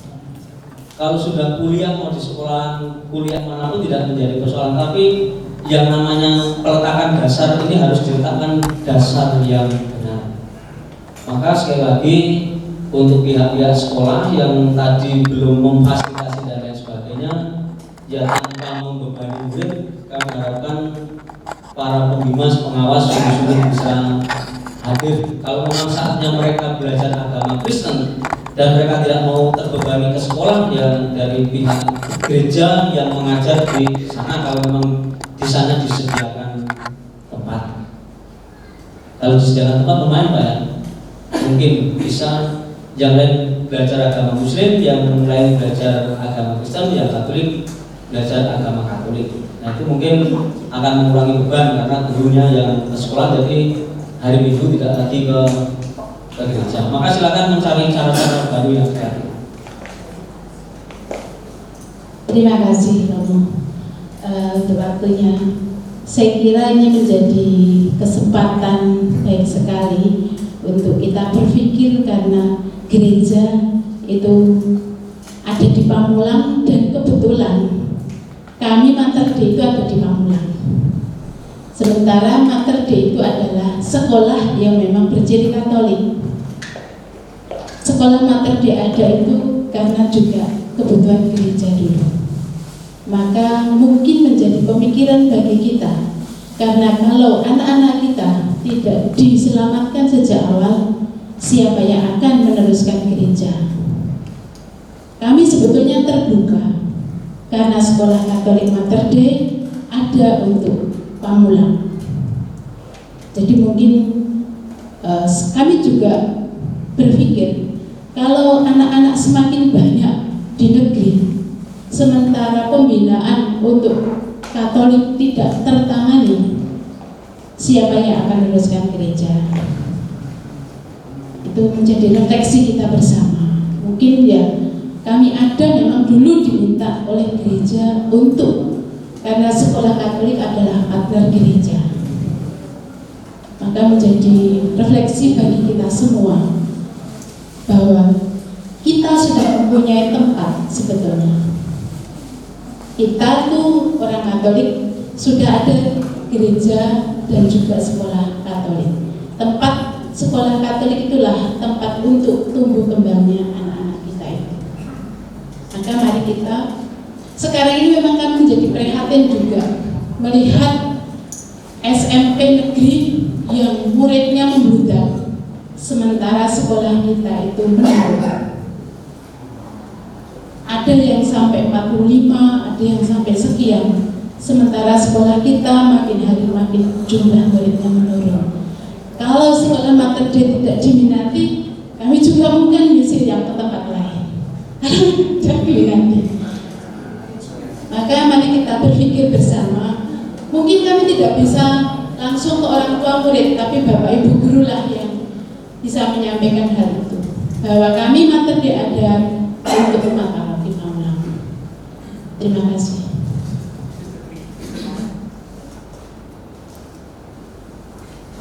Kalau sudah kuliah, mau di sekolah kuliah manapun tidak menjadi persoalan, tapi yang namanya peletakan dasar ini harus diletakkan dasar yang benar. Maka sekali lagi untuk pihak-pihak sekolah yang tadi belum memfasilitasi dan lain sebagainya, ya tanpa membebani murid, kami harapkan para pembimbing pengawas sungguh-sungguh bisa hadir. Kalau memang saatnya mereka belajar agama Kristen dan mereka tidak mau terbebani ke sekolah, ya dari pihak gereja yang mengajar di sana, kalau memang di sana disediakan tempat. Kalau disediakan tempat lumayan Pak ya, mungkin bisa yang lain belajar agama Muslim, yang lain belajar agama Kristen, yang Katolik belajar agama Katolik. Nah itu mungkin akan mengurangi beban karena gurunya yang ke sekolah, jadi hari Minggu tidak lagi ke gereja. Maka silakan mencari cara-cara baru yang kreatif. Terima kasih Romo untuk waktunya. Saya kira ini menjadi kesempatan baik sekali untuk kita berpikir, karena gereja itu ada di Pamulang dan kebetulan kami Mater Dei itu ada di Pamulang. Sementara Mater Dei itu adalah sekolah yang memang berciri Katolik. Sekolah Mater Dei ada itu karena juga kebutuhan gereja dulu. Maka mungkin menjadi pemikiran bagi kita, karena kalau anak-anak kita tidak diselamatkan sejak awal, siapa yang akan meneruskan gereja? Kami sebetulnya terbuka, karena sekolah Katolik Mater Dei ada untuk Pamulang. Jadi mungkin kami juga berpikir, kalau anak-anak semakin banyak di negeri, sementara pembinaan untuk Katolik tidak tertangani, siapa yang akan meneruskan gereja? Itu menjadi refleksi kita bersama. Mungkin ya kami ada memang dulu diminta oleh gereja untuk, karena sekolah Katolik adalah partner gereja. Maka menjadi refleksi bagi kita semua bahwa kita sudah mempunyai tempat sebetulnya. Kita tuh orang Katolik sudah ada gereja dan juga sekolah Katolik. Tempat sekolah Katolik itulah tempat untuk tumbuh kembangnya anak-anak kita itu. Maka mari kita, sekarang ini memang kami menjadi prihatin juga melihat SMP negeri yang muridnya membludak, sementara sekolah kita itu menurun. Ada yang sampai 45, ada yang sampai sekian. Sementara sekolah kita makin hari makin jumlah muridnya menurun. Kalau sekolah Mater Dei tidak diminati, kami juga mungkin misir yang ke tempat lain. Tidak diminati. Maka mari kita berpikir bersama. Mungkin kami tidak bisa langsung ke orang tua murid, tapi Bapak Ibu guru lah yang bisa menyampaikan hal itu. Bahwa kami Mater Dei ada untuk umat Allah. Terima kasih.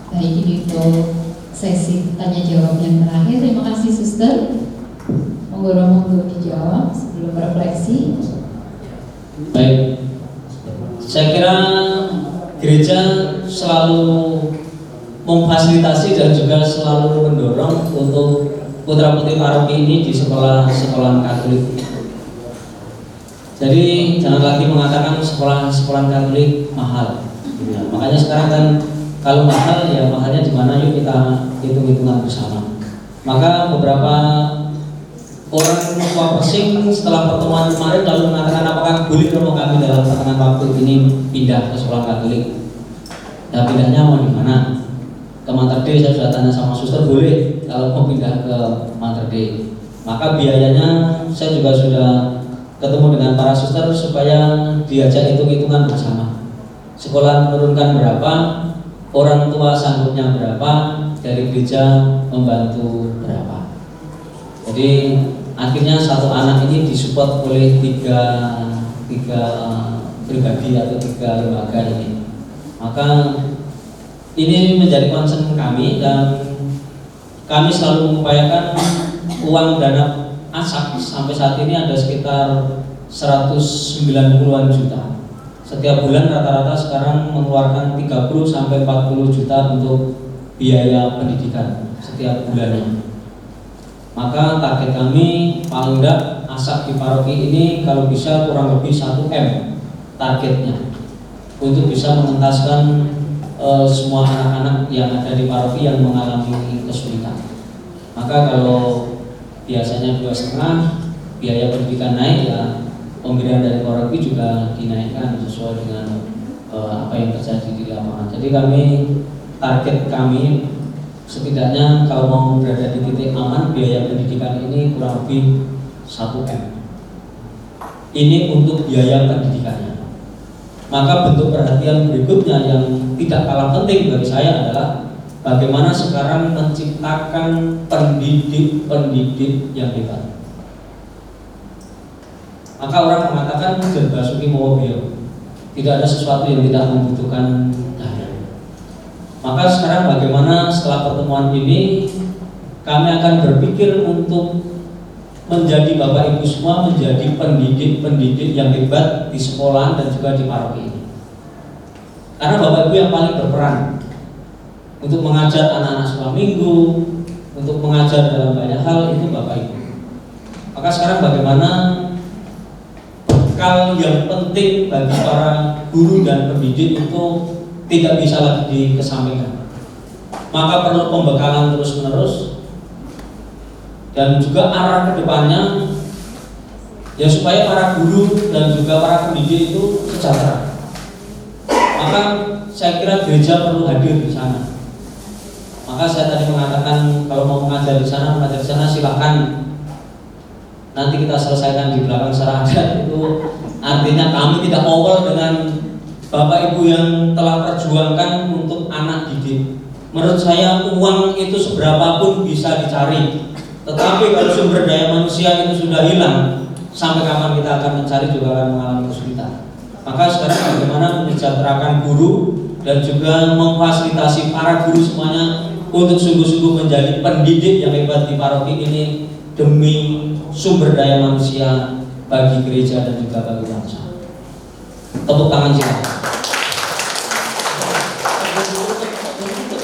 Baik, ini untuk sesi tanya jawab yang terakhir. Terima kasih Suster. Monggo Romo dijawab sebelum refleksi. Baik, saya kira gereja selalu memfasilitasi dan juga selalu mendorong untuk putra-putri paroki ini di sekolah-sekolah Katolik. Jadi jangan lagi mengatakan sekolah Katolik mahal. Ya, makanya sekarang kan kalau mahal, ya mahalnya di mana, yuk kita hitung-hitungan bersama. Maka beberapa orang tua Persing setelah pertemuan kemarin lalu mengatakan, apakah boleh Romo kami dalam pertengahan waktu ini pindah ke sekolah Katolik? Ya pindahnya mau di mana? Ke Mater Dei. Saya sudah tanya sama suster, boleh kalau mau pindah ke Mater Dei. Maka biayanya saya juga sudah ketemu dengan para suster supaya diajak hitung-hitungan bersama. Sekolah menurunkan berapa, orang tua sanggupnya berapa, dari gereja membantu berapa. Jadi akhirnya satu anak ini disupport oleh tiga pribadi atau 3 lembaga ini. Maka ini menjadi concern kami dan kami selalu mengupayakan uang dana ASAK sampai saat ini ada sekitar 190-an juta. Setiap bulan rata-rata sekarang mengeluarkan 30 sampai 40 juta untuk biaya pendidikan setiap bulannya. Maka target kami paling enggak masak di paroki ini kalau bisa kurang lebih 1 M targetnya untuk bisa mengentaskan semua anak-anak yang ada di paroki yang mengalami kesulitan. Maka kalau biasanya 2,5 biaya pendidikan naik, ya pemberian dari paroki juga dinaikkan sesuai dengan apa yang terjadi di lapangan. Jadi target kami setidaknya kalau mau berada di titik aman, biaya pendidikan ini kurang lebih 1 M. Ini untuk biaya pendidikannya. Maka bentuk perhatian berikutnya yang tidak kalah penting bagi saya adalah bagaimana sekarang menciptakan pendidik-pendidik yang hebat. Maka orang mengatakan Jan Basuki Mowobio, tidak ada sesuatu yang tidak membutuhkan dana. Maka sekarang bagaimana setelah pertemuan ini kami akan berpikir untuk menjadi Bapak Ibu semua menjadi pendidik-pendidik yang hebat di sekolah dan juga di paroki ini. Karena Bapak Ibu yang paling berperan untuk mengajar anak-anak sekolah minggu, untuk mengajar dalam banyak hal itu Bapak Ibu. Maka sekarang bagaimana bekal yang penting bagi para guru dan pendidik itu tidak bisa lagi dikesampingkan. Maka perlu pembekalan terus-menerus dan juga arah ke depannya ya supaya para guru dan juga para pendidik itu sejahtera. Maka saya kira gereja perlu hadir di sana. Maka saya tadi mengatakan kalau mau mengajar di sana silahkan. Nanti kita selesaikan di belakang secara adat. Itu artinya kami tidak awal dengan Bapak Ibu yang telah perjuangkan untuk anak didik. Menurut saya uang itu seberapapun bisa dicari. Tetapi kalau sumber daya manusia itu sudah hilang, sampai kapan kita akan mencari juga akan mengalami kesulitan. Maka sekarang bagaimana mensejahterakan guru dan juga memfasilitasi para guru semuanya untuk sungguh-sungguh menjadi pendidik yang hebat di paroki ini demi sumber daya manusia bagi gereja dan juga bagi bangsa. Tepuk tangan silakan.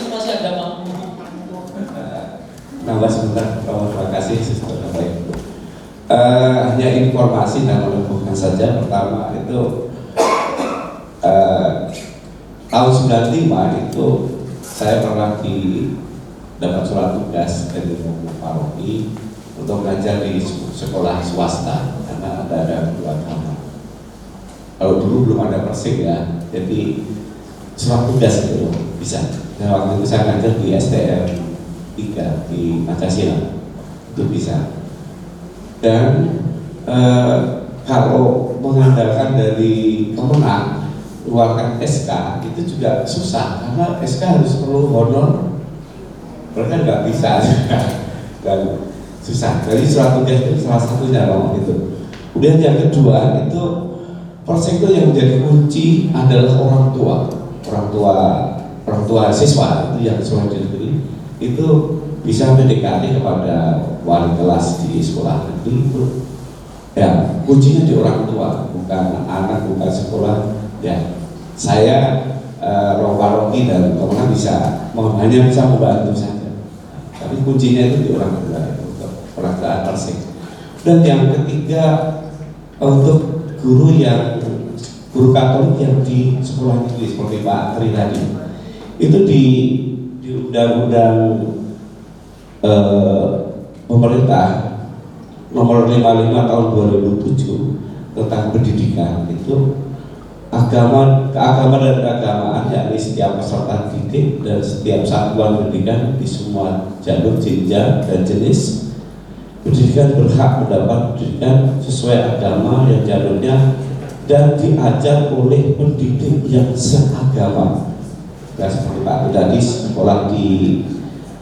Masih ada Pak. Nambah sebentar, terima kasih Sister Bapak. Hanya informasi dan menunjukkan saja. Pertama itu tahun 95 itu saya pernah dapat surat tugas dari paroki untuk belajar di sekolah swasta karena ada dua agama. Kalau dulu belum ada persing ya, jadi surat tugas itu bisa. Dan waktu itu saya ngajar di STM 3 di Pancasila itu bisa. Dan kalau mengandalkan dari Kemenang keluarkan SK itu juga susah karena SK harus perlu honor, mereka nggak bisa dan susah. Jadi surat tugas itu salah satunya loh gitu. Kemudian yang kedua itu proses itu yang menjadi kunci adalah orang tua siswa itu yang sekolah di negeri itu bisa mendekati kepada wali kelas di sekolah negeri itu ya kuncinya di orang tua, bukan anak, bukan sekolah ya. Saya roh paroki dan Kemenang hanya bisa membantu saja, tapi kuncinya itu di orang tua untuk peragaan persing. Dan yang ketiga untuk guru Katolik yang di sekolah negeri seperti Pak Tri tadi itu di undang-undang pemerintah nomor 55 tahun 2007 tentang pendidikan itu keagamaan dan keagamaan yakni setiap peserta didik dan setiap satuan pendidikan di semua jalur jenjang dan jenis pendidikan berhak mendapat pendidikan sesuai agama yang jalurnya dan diajar oleh pendidik yang seagama. Ya seperti Pak tadi sekolah di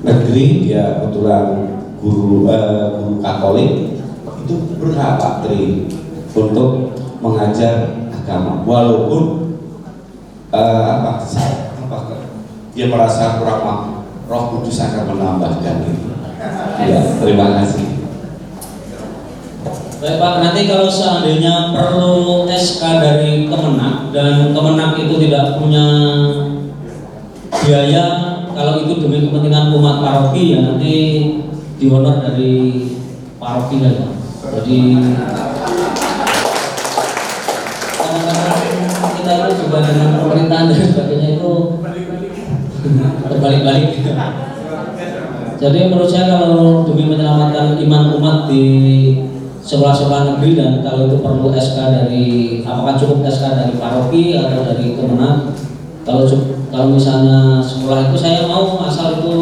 negeri dia kebetulan guru Katolik itu berhak Pak Tri untuk mengajar agama walaupun dia merasa kurang Roh Kudus akan menambahkan itu. Ya, terima kasih. Baik Pak, nanti kalau seandainya perlu SK dari Kemenang dan Kemenang itu tidak punya biaya, kalau itu demi kepentingan umat paroki ya nanti dihonor dari paroki lah ya. Jadi kadang-kadang kita itu juga dengan pemerintahan dan sebagainya itu terbalik-balik. Jadi menurut saya kalau demi menyelamatkan iman umat di sekolah-sekolah negeri, dan kalau itu perlu SK dari, apakah cukup SK dari paroki atau dari Kemenang, kalau misalnya sekolah itu saya mau asal itu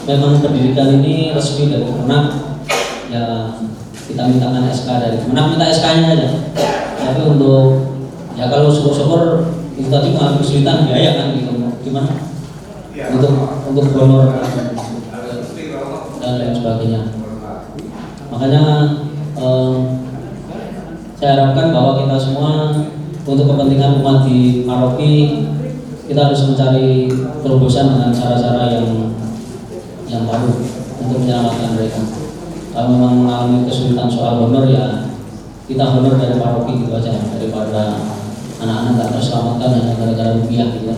memang pendidikan ini resmi dari Kemenang, ya kita mintakan SK dari Kemenang, minta SK-nya aja. Tapi untuk ya kalau syukur-syukur itu tadi malah kesulitan biaya kan gitu, gimana? Untuk donor dan lain sebagainya. Makanya saya harapkan bahwa kita semua untuk kepentingan umat di paroki, kita harus mencari terobosan dengan cara-cara yang baru untuk menyelamatkan mereka. Kalau memang mengalami kesulitan soal honor, ya kita honor dari paroki gitu aja, daripada anak-anak tak terselamatkan hanya gara-gara rupiah gitu.